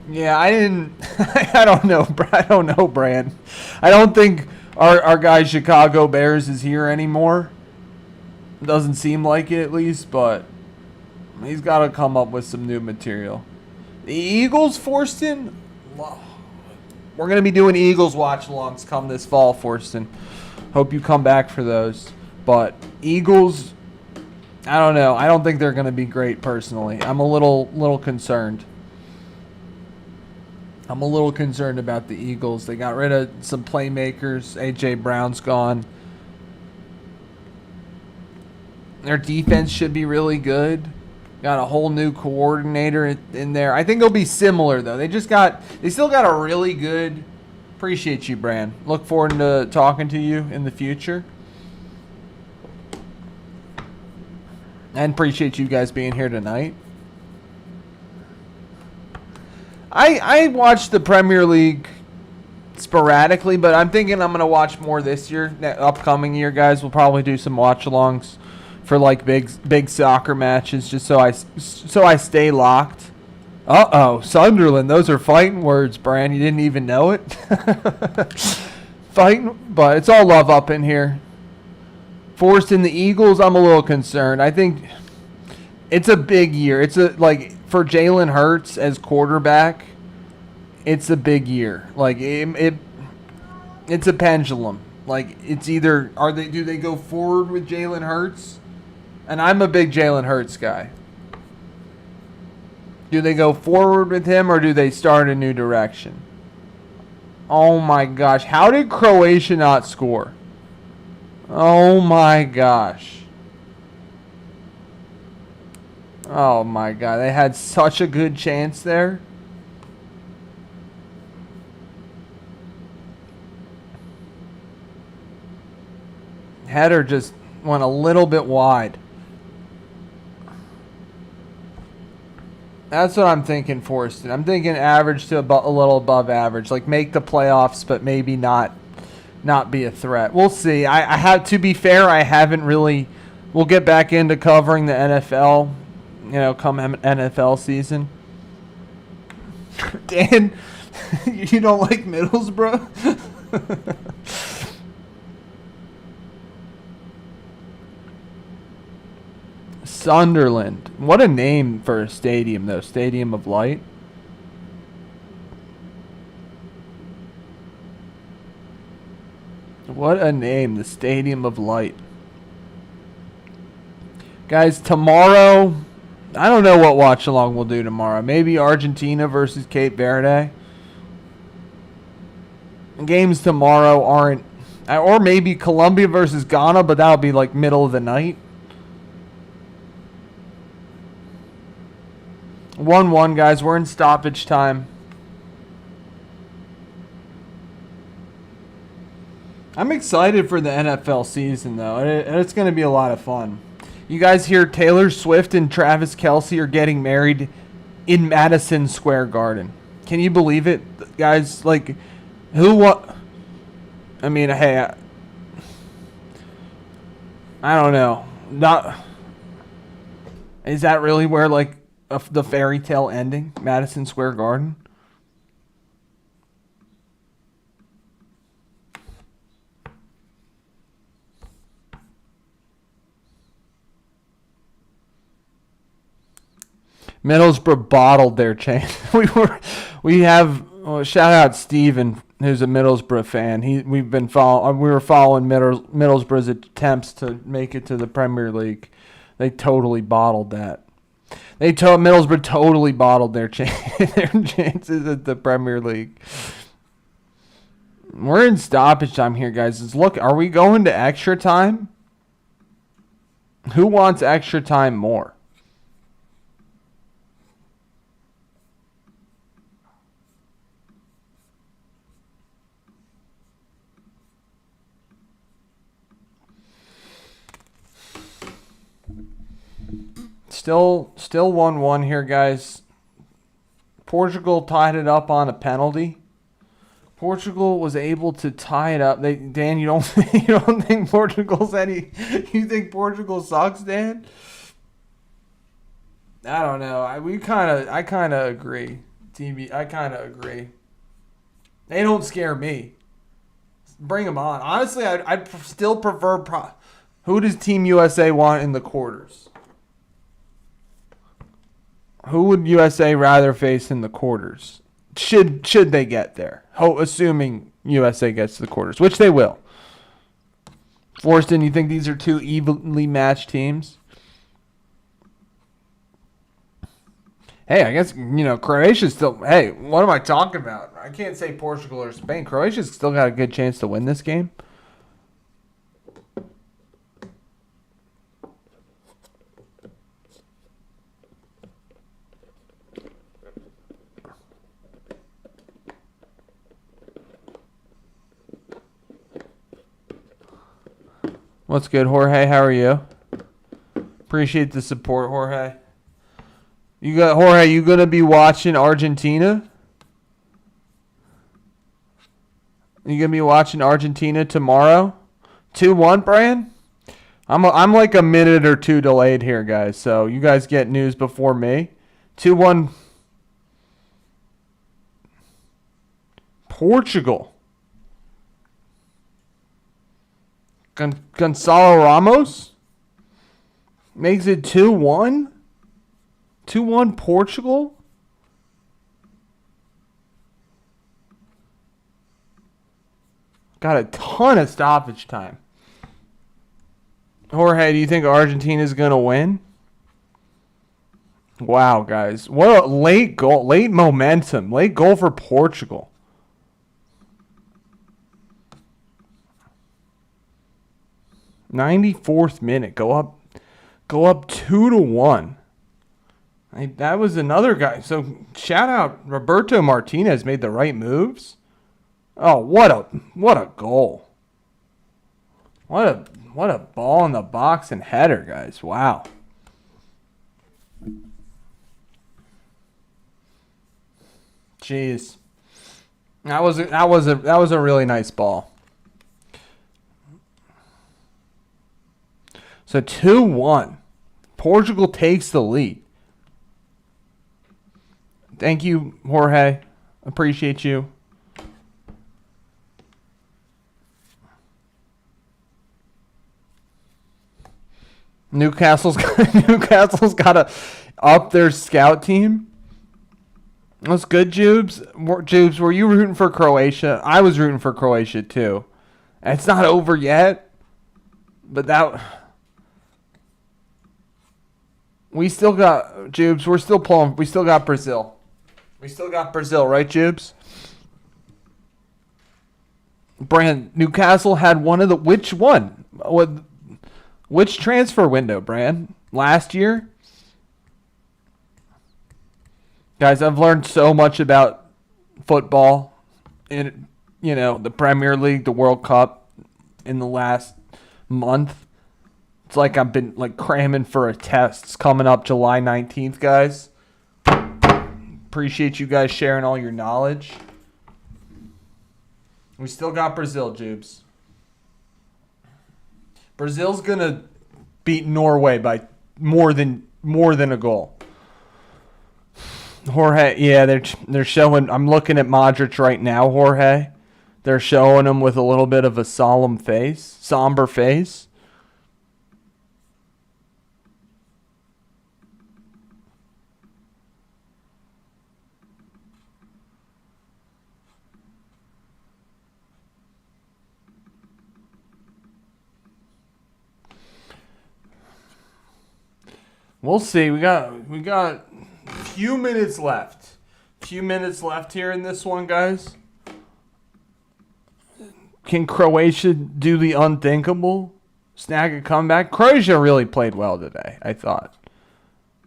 Yeah, I didn't... I don't know, Brand. I don't think our guy Chicago Bears is here anymore. Doesn't seem like it, at least, but he's got to come up with some new material. The Eagles, Forston? We're going to be doing Eagles watch-alongs come this fall, Forston. Hope you come back for those. But Eagles, I don't know. I don't think they're going to be great personally. I'm a little concerned. I'm a little concerned about the Eagles. They got rid of some playmakers. A.J. Brown's gone. Their defense should be really good. Got a whole new coordinator in there. I think it'll be similar, though. They still got a really good... Appreciate you, Bran. Look forward to talking to you in the future. And appreciate you guys being here tonight. I watch the Premier League sporadically, but I'm thinking I'm going to watch more this year. Upcoming year, guys. We'll probably do some watch-alongs for like big soccer matches just so I stay locked. Uh-oh, Sunderland. Those are fighting words, Bran. You didn't even know it? Fighting, but it's all love up in here. Forced in the Eagles, I'm a little concerned. I think it's a big year. It's for Jalen Hurts as quarterback, it's a big year. Like it's a pendulum. Like it's either do they go forward with Jalen Hurts? And I'm a big Jalen Hurts guy. Do they go forward with him or do they start a new direction? Oh my gosh. How did Croatia not score? Oh my gosh. Oh my God. They had such a good chance there. Header just went a little bit wide. That's what I'm thinking, Forston. I'm thinking average to a little above average. Like make the playoffs, but maybe not be a threat. We'll see. I have to be fair, I haven't really... We'll get back into covering the NFL, come NFL season. Dan, you don't like Middlesbrough? Sunderland. What a name for a stadium, though. Stadium of Light. What a name. The Stadium of Light. Guys, tomorrow... I don't know what watch-along we'll do tomorrow. Maybe Argentina versus Cape Verde. Games tomorrow aren't... Or maybe Colombia versus Ghana, but that'll be like middle of the night. 1-1, guys. We're in stoppage time. I'm excited for the NFL season, though. It's going to be a lot of fun. You guys hear Taylor Swift and Travis Kelce are getting married in Madison Square Garden. Can you believe it, guys? Like, what? I mean, hey, I don't know. Is that really where, like, of the fairy tale ending, Madison Square Garden. Middlesbrough bottled their chance. Shout out Steven, who's a Middlesbrough fan. We were following Middlesbrough's attempts to make it to the Premier League. They totally bottled that. Middlesbrough totally bottled their chances at the Premier League. We're in stoppage time here, guys. Are we going to extra time? Who wants extra time more? Still 1-1 here, guys. Portugal tied it up on a penalty. Portugal was able to tie it up. Dan, you don't think Portugal's any? You think Portugal sucks, Dan? I don't know. I kind of agree. TV, I kind of agree. They don't scare me. Bring them on. Honestly, I'd still prefer. Who does Team USA want in the quarters? Who would USA rather face in the quarters? Should they get there? Assuming USA gets to the quarters, which they will. Forston, you think these are two evenly matched teams? Hey, I guess, Croatia's still... Hey, what am I talking about? I can't say Portugal or Spain. Croatia's still got a good chance to win this game. What's good, Jorge? How are you? Appreciate the support, Jorge. You gonna be watching Argentina? You gonna be watching Argentina tomorrow? 2-1, Brian? I'm like a minute or two delayed here, guys. So you guys get news before me. 2-1. Portugal. Gonzalo Ramos makes it 2-1. 2-1 Portugal. Got a ton of stoppage time. Jorge, do you think Argentina's going to win? Wow, guys. What a late goal. Late momentum. Late goal for Portugal. '94th minute. Go up 2-1. That was another guy. So shout out Roberto Martinez made the right moves. Oh, what a goal. What a ball in the box and header, guys. Wow. Jeez. That was a really nice ball. So 2-1. Portugal takes the lead. Thank you, Jorge. Appreciate you. Newcastle's got to up their scout team. That's good, Jubes. Jubes, were you rooting for Croatia? I was rooting for Croatia too. It's not over yet, but we still got Jubes. We're still pulling. We still got Brazil. We still got Brazil, right, Jubes? Brand, Newcastle had one of the which one? Which transfer window, Brand? Last year? Guys, I've learned so much about football in the Premier League, the World Cup in the last month. It's like I've been cramming for a test. It's coming up July 19th, guys. Appreciate you guys sharing all your knowledge. We still got Brazil, Jubes. Brazil's gonna beat Norway by more than a goal. Jorge, yeah, they're showing. I'm looking at Modric right now, Jorge. They're showing him with a little bit of a somber face. We'll see. We got a few minutes left. Few minutes left here in this one, guys. Can Croatia do the unthinkable? Snag a comeback? Croatia really played well today, I thought.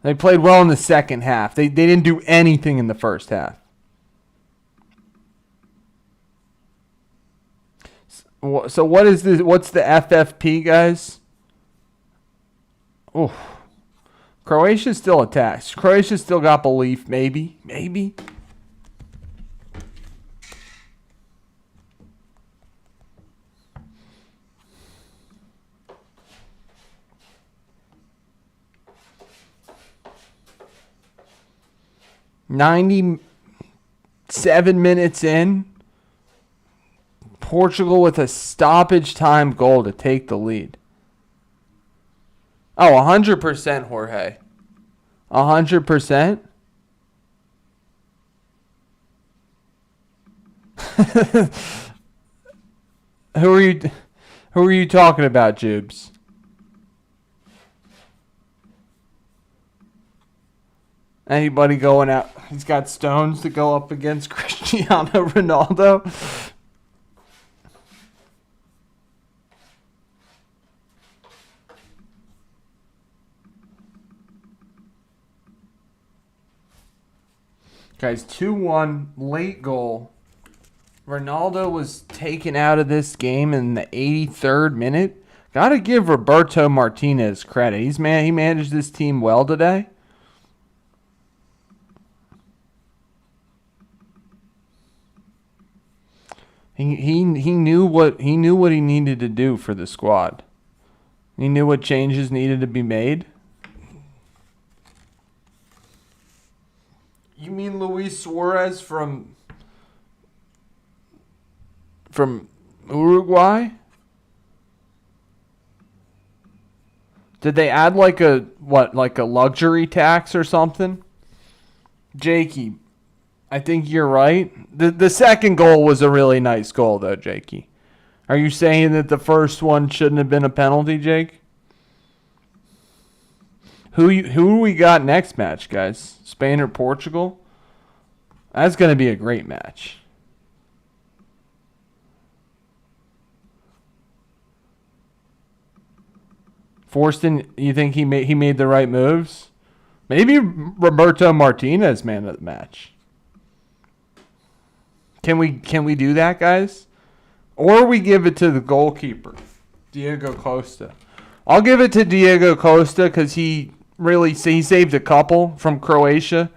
They played well in the second half. They didn't do anything in the first half. So what is this? What's the FFP, guys? Oh, Croatia still attacks. Croatia still got belief, maybe. 97 minutes in. Portugal with a stoppage time goal to take the lead. Oh, 100%, Jorge. 100%? Who are you talking about, Jubes? Anybody going out? He's got stones to go up against Cristiano Ronaldo. Guys, 2-1, late goal. Ronaldo was taken out of this game in the 83rd minute. Got to give Roberto Martinez credit. He managed this team well today. He knew what he needed to do for the squad. He knew what changes needed to be made. You mean Luis Suarez from Uruguay? Did they add like a luxury tax or something? Jakey, I think you're right. The second goal was a really nice goal though, Jakey. Are you saying that the first one shouldn't have been a penalty, Jake? Who we got next match, guys? Spain or Portugal? That's going to be a great match. Forston, you think he made the right moves? Maybe Roberto Martinez man of the match. Can we do that, guys? Or we give it to the goalkeeper, Diego Costa. I'll give it to Diego Costa because he saved a couple from Croatia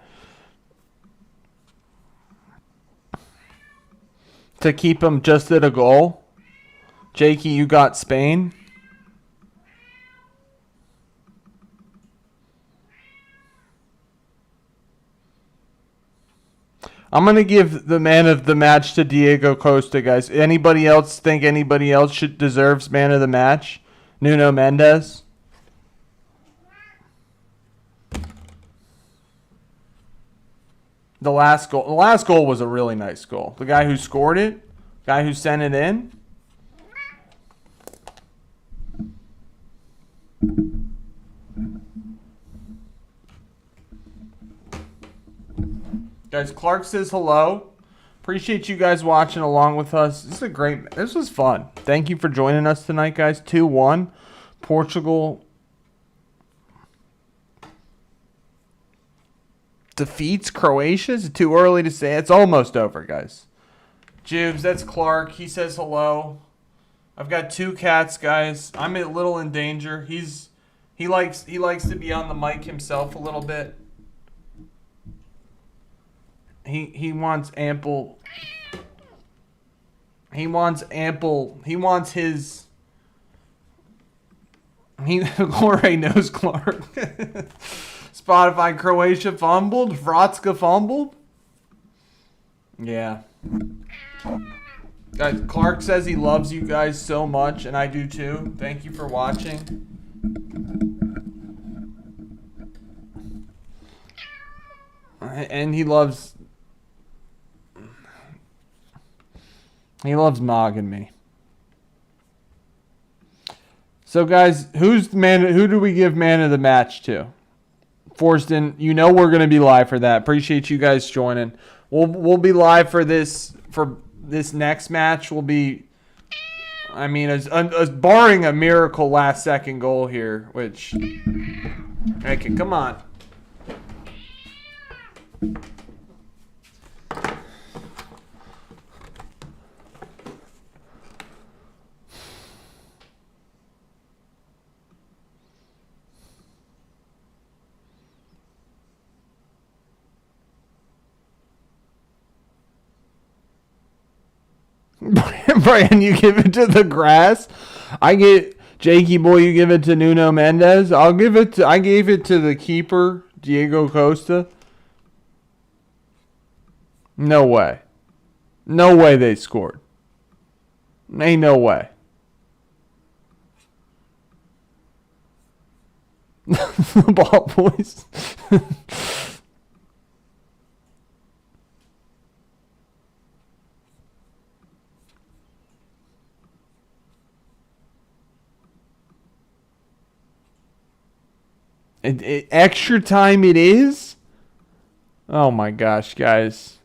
to keep him just at a goal. Jakey, you got Spain. I'm going to give the man of the match to Diego Costa, guys. Anybody else think anybody else deserves man of the match? Nuno Mendes? The last goal was a really nice goal. The guy who scored it, guy who sent it in. Guys, Clark says hello. Appreciate you guys watching along with us. This was fun. Thank you for joining us tonight, guys. 2-1. Portugal defeats Croatia. Is it too early to say? It's almost over, guys. Jubes, that's Clark. He says hello. I've got two cats, guys. I'm a little in danger. He likes to be on the mic himself a little bit. He wants ample. He wants his. Jorge knows Clark. Spotify Croatia fumbled. Vratska fumbled. Yeah. Guys, Clark says he loves you guys so much, and I do too. Thank you for watching. And he loves mogging me. So guys, who do we give man of the match to? Forston, you know we're going to be live for that. Appreciate you guys joining. We'll be live for this next match. We'll be, I mean, as barring a miracle last second goal here, which, okay, come on. Brian, you give it to the grass. I get Jakey boy. You give it to Nuno Mendes. I gave it to the keeper, Diego Costa. No way. No way they scored. Ain't no way. The ball boys. Extra time it is? Oh my gosh, guys.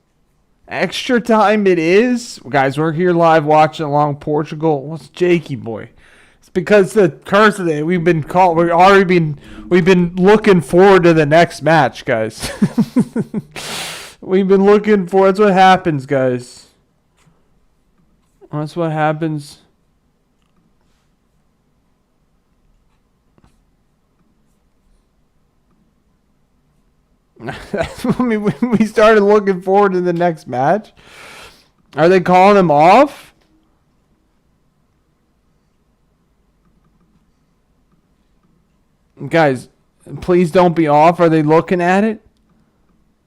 Extra time it is? Guys, we're here live watching along Portugal. What's Jakey boy? It's because the curse of it. We've been looking forward to the next match, guys. We've been looking for. That's what happens, guys. That's what happens. I mean, we started looking forward to the next match. Are they calling him off? Guys, please don't be off. Are they looking at it?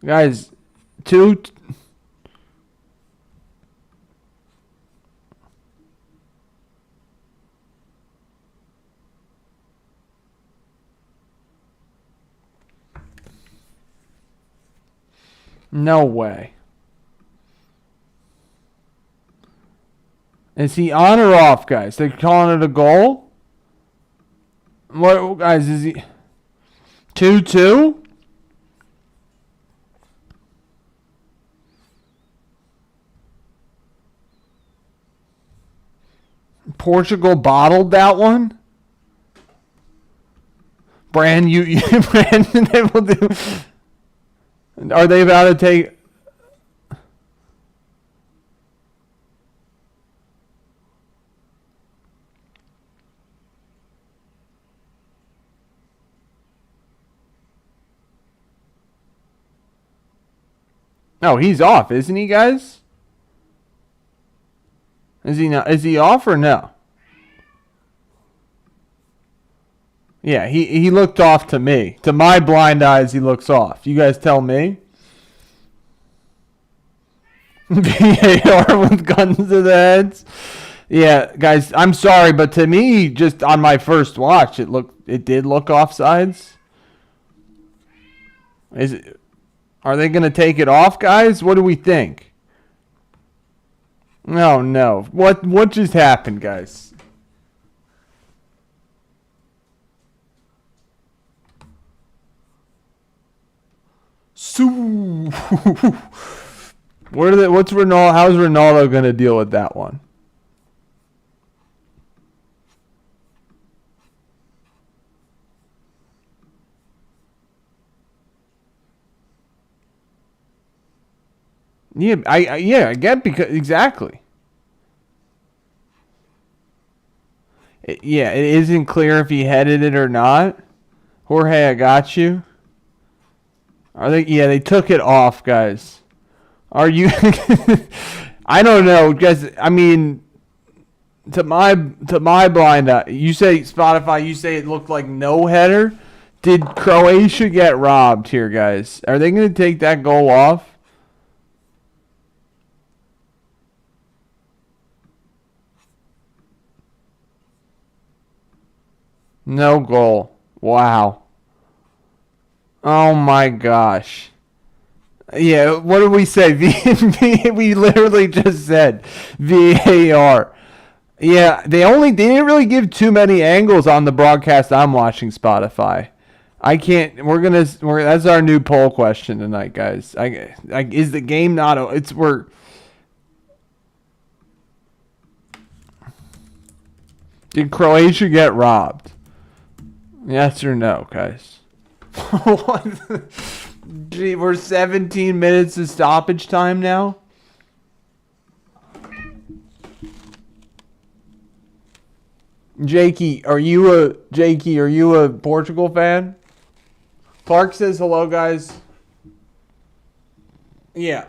Guys, No way. Is he on or off, guys? They're calling it a goal? What, guys, is he 2-2? Portugal bottled that one? Brand, Brandon, they will do. Are they about to take? No, he's off, isn't he, guys? Is he not? Is he off or no? Yeah, he looked off to me. To my blind eyes, he looks off. You guys tell me. VAR with guns to the heads. Yeah, guys, I'm sorry, but to me, just on my first watch, it did look offsides. Are they going to take it off, guys? What do we think? No. What just happened, guys? What's Ronaldo? How's Ronaldo going to deal with that one? Yeah, I get because exactly. It isn't clear if he headed it or not. Jorge, I got you. Are they? Yeah, they took it off, guys. Are you? I don't know, guys. I mean, to my blind eye, you say Spotify. You say it looked like no header. Did Croatia get robbed here, guys? Are they going to take that goal off? No goal. Wow. Oh my gosh. Yeah, what did we say? We literally just said VAR. Yeah, they didn't really give too many angles on the broadcast I'm watching Spotify. I can't. That's our new poll question tonight, guys. Is the game not? Did Croatia get robbed? Yes or no, guys? Gee, we're 17 minutes of stoppage time now. Jakey, are you a Portugal fan? Clark says hello, guys. Yeah.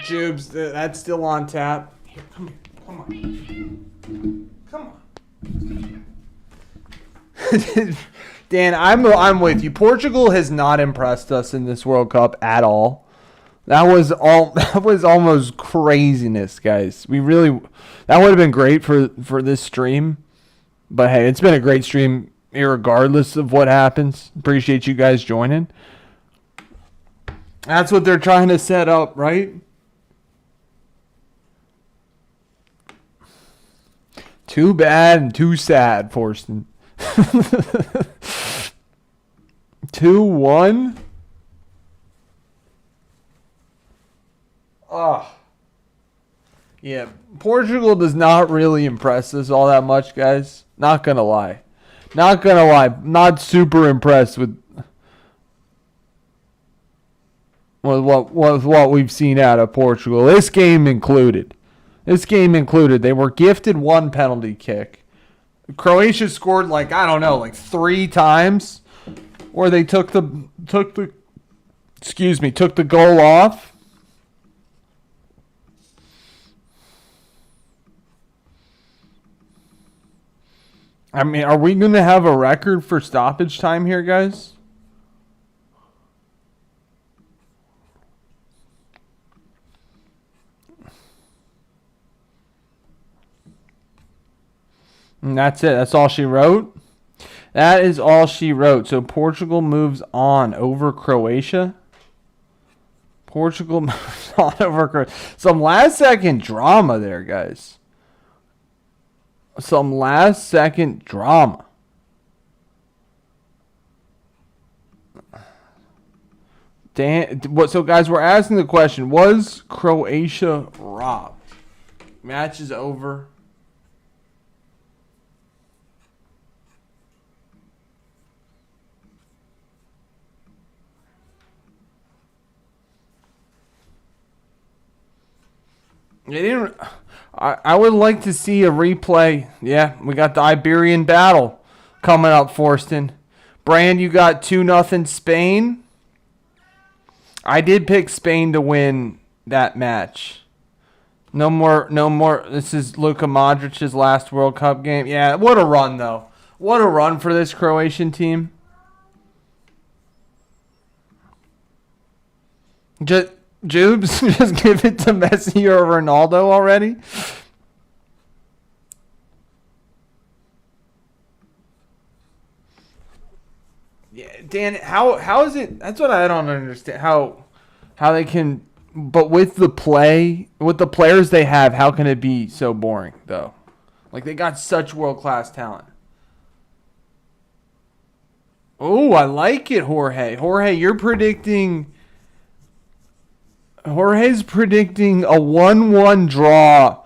Jubes, that's still on tap. Here, come here. Come on. Dan, I'm with you. Portugal has not impressed us in this World Cup at all. That was almost craziness, guys. That would have been great for this stream. But hey, it's been a great stream regardless of what happens. Appreciate you guys joining. That's what they're trying to set up, right? Too bad and too sad, Forston. 2-1. Oh. Yeah, Portugal does not really impress us all that much, guys. Not gonna lie. Not super impressed with what we've seen out of Portugal. This game included. They were gifted one penalty kick. Croatia scored like 3 times where they took the goal off. I mean, are we going to have a record for stoppage time here, guys? And that's it. That's all she wrote. That is all she wrote. So Portugal moves on over Croatia. Portugal moves on over Croatia. Some last second drama there, guys. Some last second drama. So guys, we're asking the question, was Croatia robbed? Match is over. They didn't. I would like to see a replay. Yeah, we got the Iberian battle coming up, Forston. Brand, you got 2-0 Spain. I did pick Spain to win that match. No more. This is Luka Modric's last World Cup game. Yeah, what a run, though. What a run for this Croatian team. Jubes, just give it to Messi or Ronaldo already. Yeah, Dan, how is it? That's what I don't understand. How they can, but with the players they have, how can it be so boring though? Like they got such world-class talent. Oh, I like it, Jorge. Jorge, Jorge's predicting a 1-1 draw,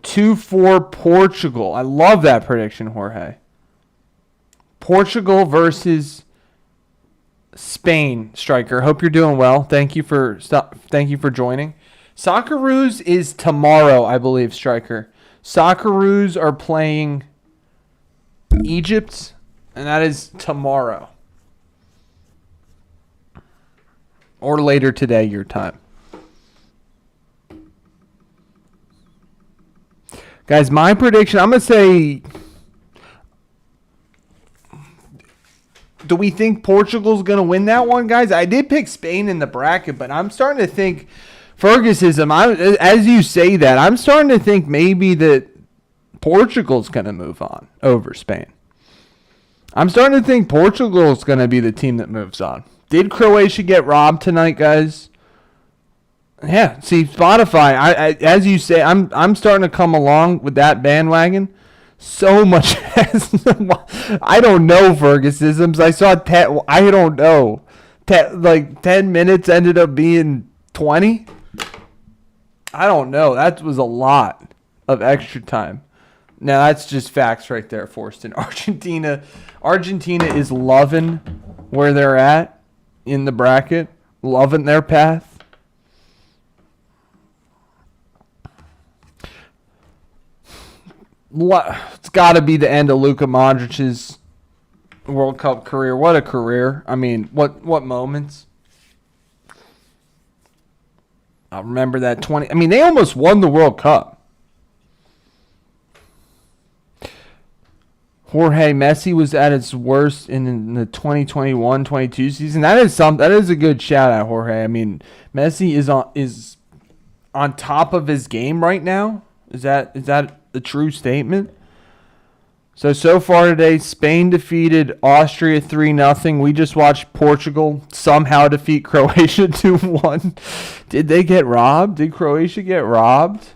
2-4 Portugal. I love that prediction, Jorge. Portugal versus Spain, Striker. Hope you're doing well. Thank you for joining. Socceroos is tomorrow, I believe, Striker. Socceroos are playing Egypt, and that is tomorrow. Or later today, your time. Guys, my prediction, I'm going to say do we think Portugal's going to win that one, guys? I did pick Spain in the bracket, but I'm starting to think Fergusism. As you say that, I'm starting to think maybe that Portugal's going to move on over Spain. I'm starting to think Portugal's going to be the team that moves on. Did Croatia get robbed tonight, guys? Yeah. See, Spotify. I as you say, I'm starting to come along with that bandwagon. So much. I don't know Fergusisms. I saw I don't know. 10 minutes ended up being 20. I don't know. That was a lot of extra time. Now that's just facts right there, Forston. Argentina is loving where they're at in the bracket, loving their path. It's got to be the end of Luka Modric's World Cup career. What a career. I mean, what moments. I remember that 20. I mean, they almost won the World Cup. Jorge Messi was at its worst in the 2021-22 season. That is a good shout out, Jorge. I mean, Messi is on top of his game right now. Is that a true statement? So far today, Spain defeated Austria 3-0. We just watched Portugal somehow defeat Croatia 2-1. Did they get robbed? Did Croatia get robbed?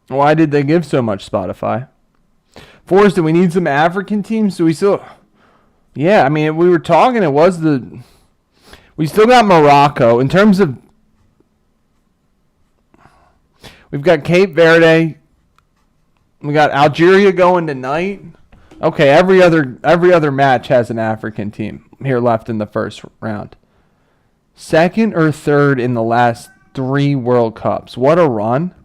Why did they give so much, Spotify? Forrest, do we need some African teams? Do we still... Yeah, I mean, we were talking, we still got Morocco. In terms of... We've got Cape Verde. We got Algeria going tonight. Okay, every other match has an African team here left in the first round. Second or third in the last 3 World Cups. What a run.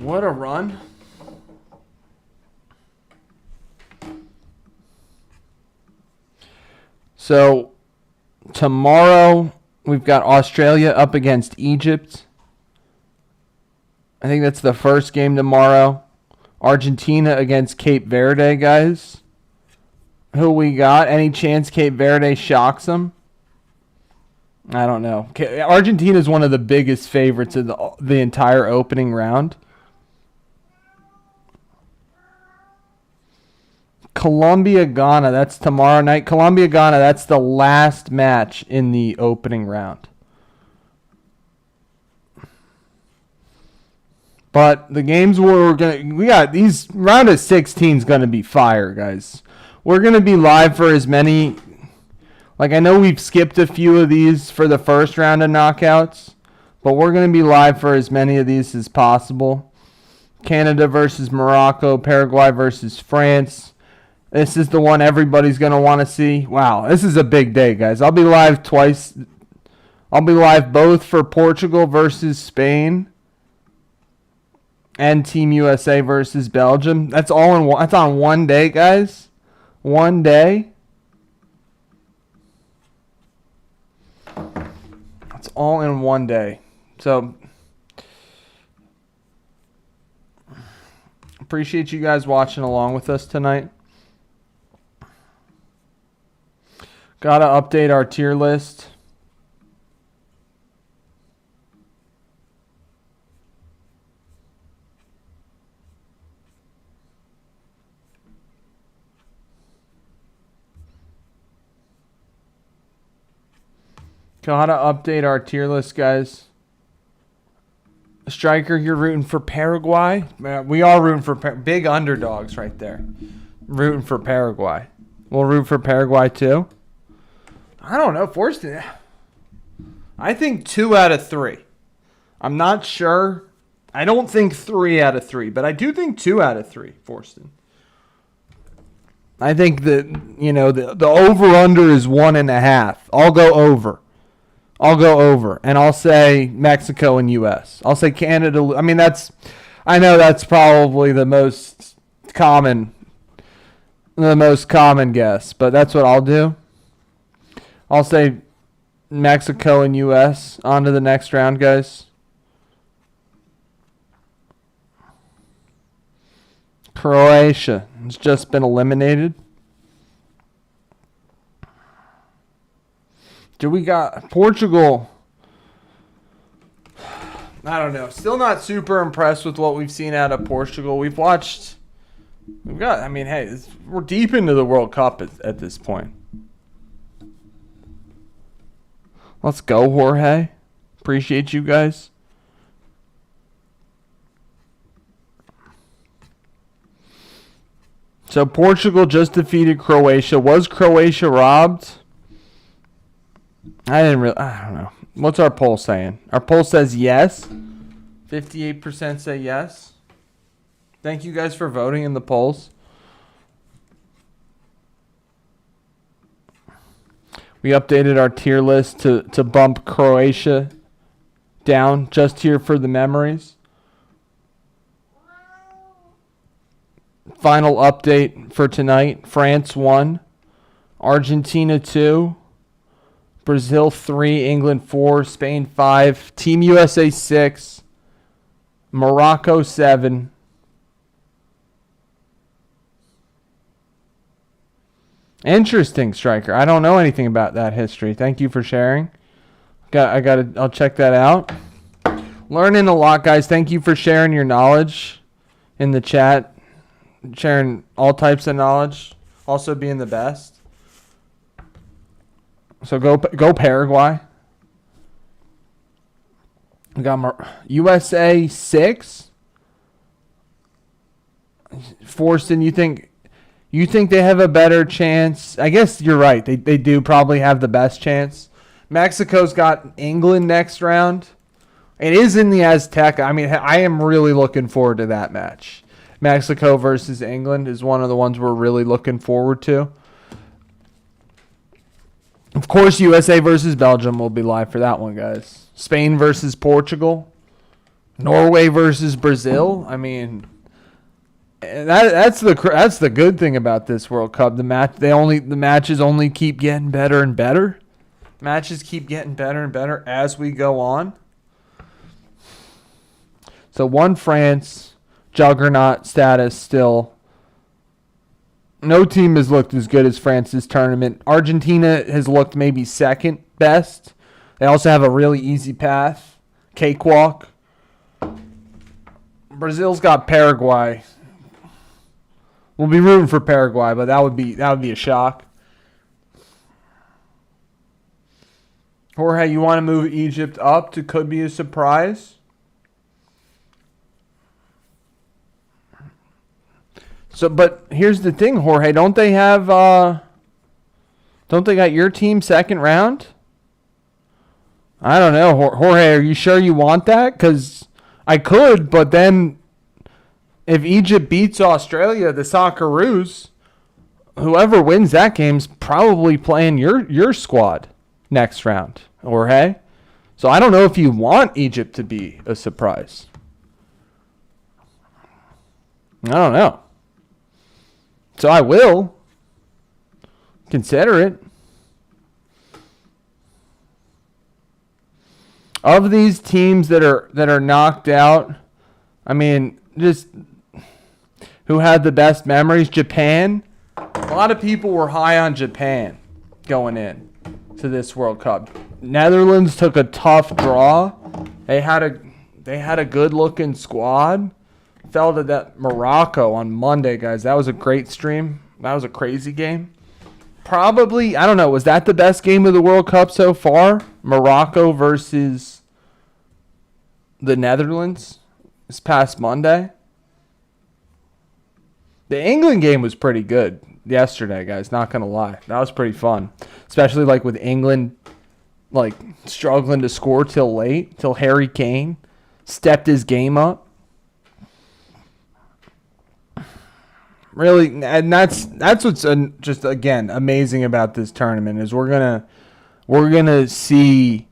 What a run. So, tomorrow, we've got Australia up against Egypt. I think that's the first game tomorrow. Argentina against Cape Verde, guys. Who we got? Any chance Cape Verde shocks them? I don't know. Argentina is one of the biggest favorites of the entire opening round. Colombia-Ghana, that's tomorrow night. Colombia-Ghana, that's the last match in the opening round. But the games we got these round of 16 is going to be fire, guys. We're going to be live for as many. Like, I know we've skipped a few of these for the first round of knockouts, but we're going to be live for as many of these as possible. Canada versus Morocco, Paraguay versus France. This is the one everybody's going to want to see. Wow, this is a big day, guys. I'll be live twice. I'll be live both for Portugal versus Spain and Team USA versus Belgium. That's all in one. That's on one day, guys. One day. That's all in one day. So, appreciate you guys watching along with us tonight. Gotta update our tier list. Gotta update our tier list, guys. Striker, you're rooting for Paraguay? We are rooting for big underdogs right there. Rooting for Paraguay. We'll root for Paraguay too. I don't know. Forston, I think 2 out of 3. I'm not sure. I don't think 3 out of 3, but I do think 2 out of 3, Forston. I think that, the over-under is 1.5. I'll go over. And I'll say Mexico and U.S. I'll say Canada. I mean, I know that's probably the most common guess, but that's what I'll do. I'll say Mexico and U.S. on to the next round, guys. Croatia has just been eliminated. Do we got Portugal? I don't know. Still not super impressed with what we've seen out of Portugal. We've got, I mean, hey, we're deep into the World Cup at this point. Let's go, Jorge. Appreciate you guys. So Portugal just defeated Croatia. Was Croatia robbed? I don't know. What's our poll saying? Our poll says yes. 58% say yes. Thank you guys for voting in the polls. We updated our tier list to bump Croatia down just here for the memories. Final update for tonight. France 1, Argentina 2, Brazil 3, England 4, Spain 5, Team USA 6, Morocco 7. Interesting, Striker. I don't know anything about that history. Thank you for sharing. I'll check that out. Learning a lot, guys. Thank you for sharing your knowledge in the chat. Sharing all types of knowledge. Also being the best. So go Paraguay. We got USA 6. Forston, you think they have a better chance? I guess you're right. They do probably have the best chance. Mexico's got England next round. It is in the Azteca. I mean, I am really looking forward to that match. Mexico versus England is one of the ones we're really looking forward to. Of course, USA versus Belgium will be live for that one, guys. Spain versus Portugal. Norway versus Brazil. I mean, that's the good thing about this World Cup. The matches only keep getting better and better. Matches keep getting better and better as we go on. So one France juggernaut status still. No team has looked as good as France this tournament. Argentina has looked maybe second best. They also have a really easy path. Cakewalk. Brazil's got Paraguay. We'll be rooting for Paraguay, but that would be a shock. Jorge, you want to move Egypt up to could be a surprise? So, but here's the thing, Jorge. Don't they got your team second round? I don't know, Jorge. Are you sure you want that? Because I could, but then if Egypt beats Australia, the Socceroos, whoever wins that game's probably playing your squad next round, Jorge. So I don't know if you want Egypt to be a surprise. I don't know. So I will consider it. Of these teams that are knocked out, I mean, just who had the best memories? Japan. A lot of people were high on Japan going in to this World Cup. Netherlands took a tough draw. They had a good looking squad. Fell to that Morocco on Monday, guys. That was a great stream. That was a crazy game. Probably, I don't know, was that the best game of the World Cup so far? Morocco versus the Netherlands this past Monday. The England game was pretty good yesterday, guys. Not going to lie. That was pretty fun. Especially like with England like struggling to score till late, till Harry Kane stepped his game up. Really, and that's what's just again amazing about this tournament is we're gonna see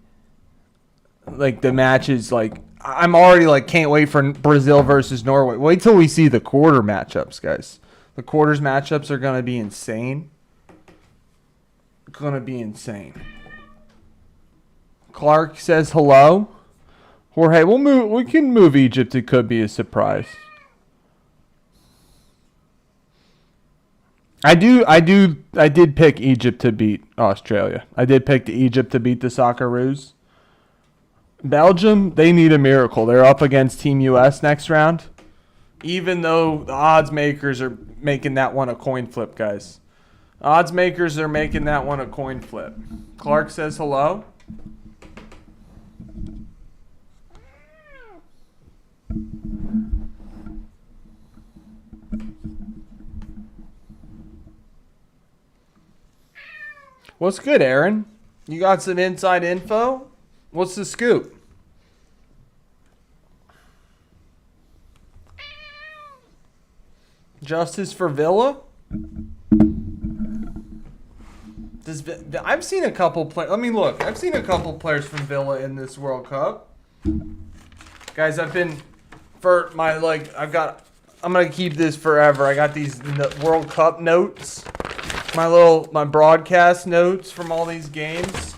like the matches. Like I'm already like can't wait for Brazil versus Norway. Wait till we see the quarter matchups, guys. The quarters matchups are gonna be insane. gonna be insane. Clark says hello. Jorge, we can move Egypt. It could be a surprise. I did pick Egypt to beat Australia. I did pick Egypt to beat the Socceroos. Belgium, they need a miracle. They're up against Team US next round. Even though the odds makers are making that one a coin flip, guys. Odds makers are making that one a coin flip. Clark says hello. What's good, Aaron? You got some inside info? What's the scoop? Justice for Villa? I've seen a couple players. Let me look. I've seen a couple players from Villa in this World Cup. Guys, I've been for my I'm gonna keep this forever. I got these World Cup notes. My broadcast notes from all these games.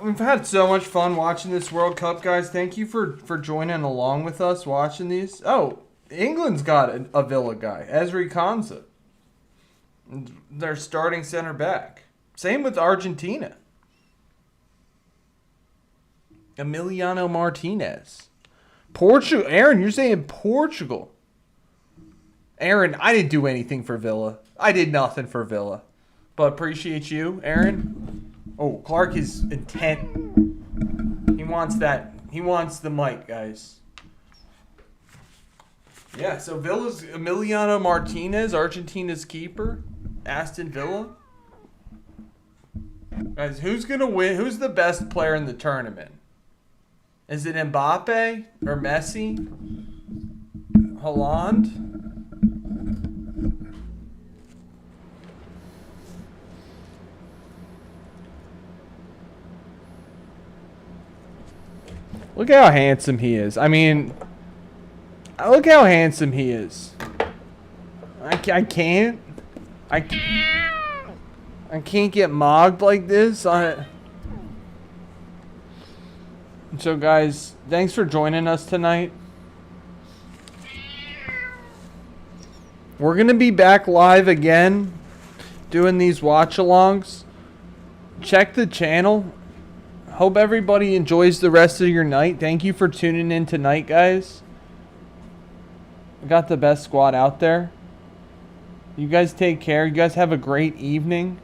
We've had so much fun watching this World Cup, guys. Thank you for joining along with us watching these. Oh, England's got a Villa guy, Ezri Konsa. They're starting center back. Same with Argentina. Emiliano Martinez. Portugal. Aaron, you're saying Portugal. Aaron, I didn't do anything for Villa. I did nothing for Villa. But appreciate you, Aaron. Oh, Clark is intent. He wants that. He wants the mic, guys. Yeah, so Villa's Emiliano Martinez, Argentina's keeper. Aston Villa. Guys, who's going to win? Who's the best player in the tournament? Is it Mbappe or Messi? Haaland? Look how handsome he is. I mean, look how handsome he is. I can't get mogged like this. So guys, thanks for joining us tonight. We're going to be back live again doing these watch-alongs. Check the channel. Hope everybody enjoys the rest of your night. Thank you for tuning in tonight, guys. We got the best squad out there. You guys take care. You guys have a great evening.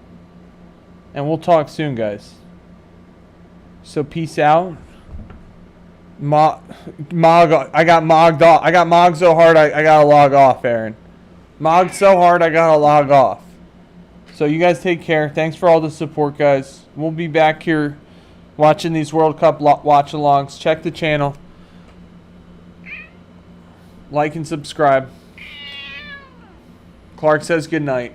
And we'll talk soon, guys. So peace out. I got mogged off. I got mogged so hard I gotta log off, Aaron. Mogged so hard I gotta log off. So you guys take care. Thanks for all the support, guys. We'll be back here watching these World Cup watch-alongs. Check the channel. Like and subscribe. Clark says good night.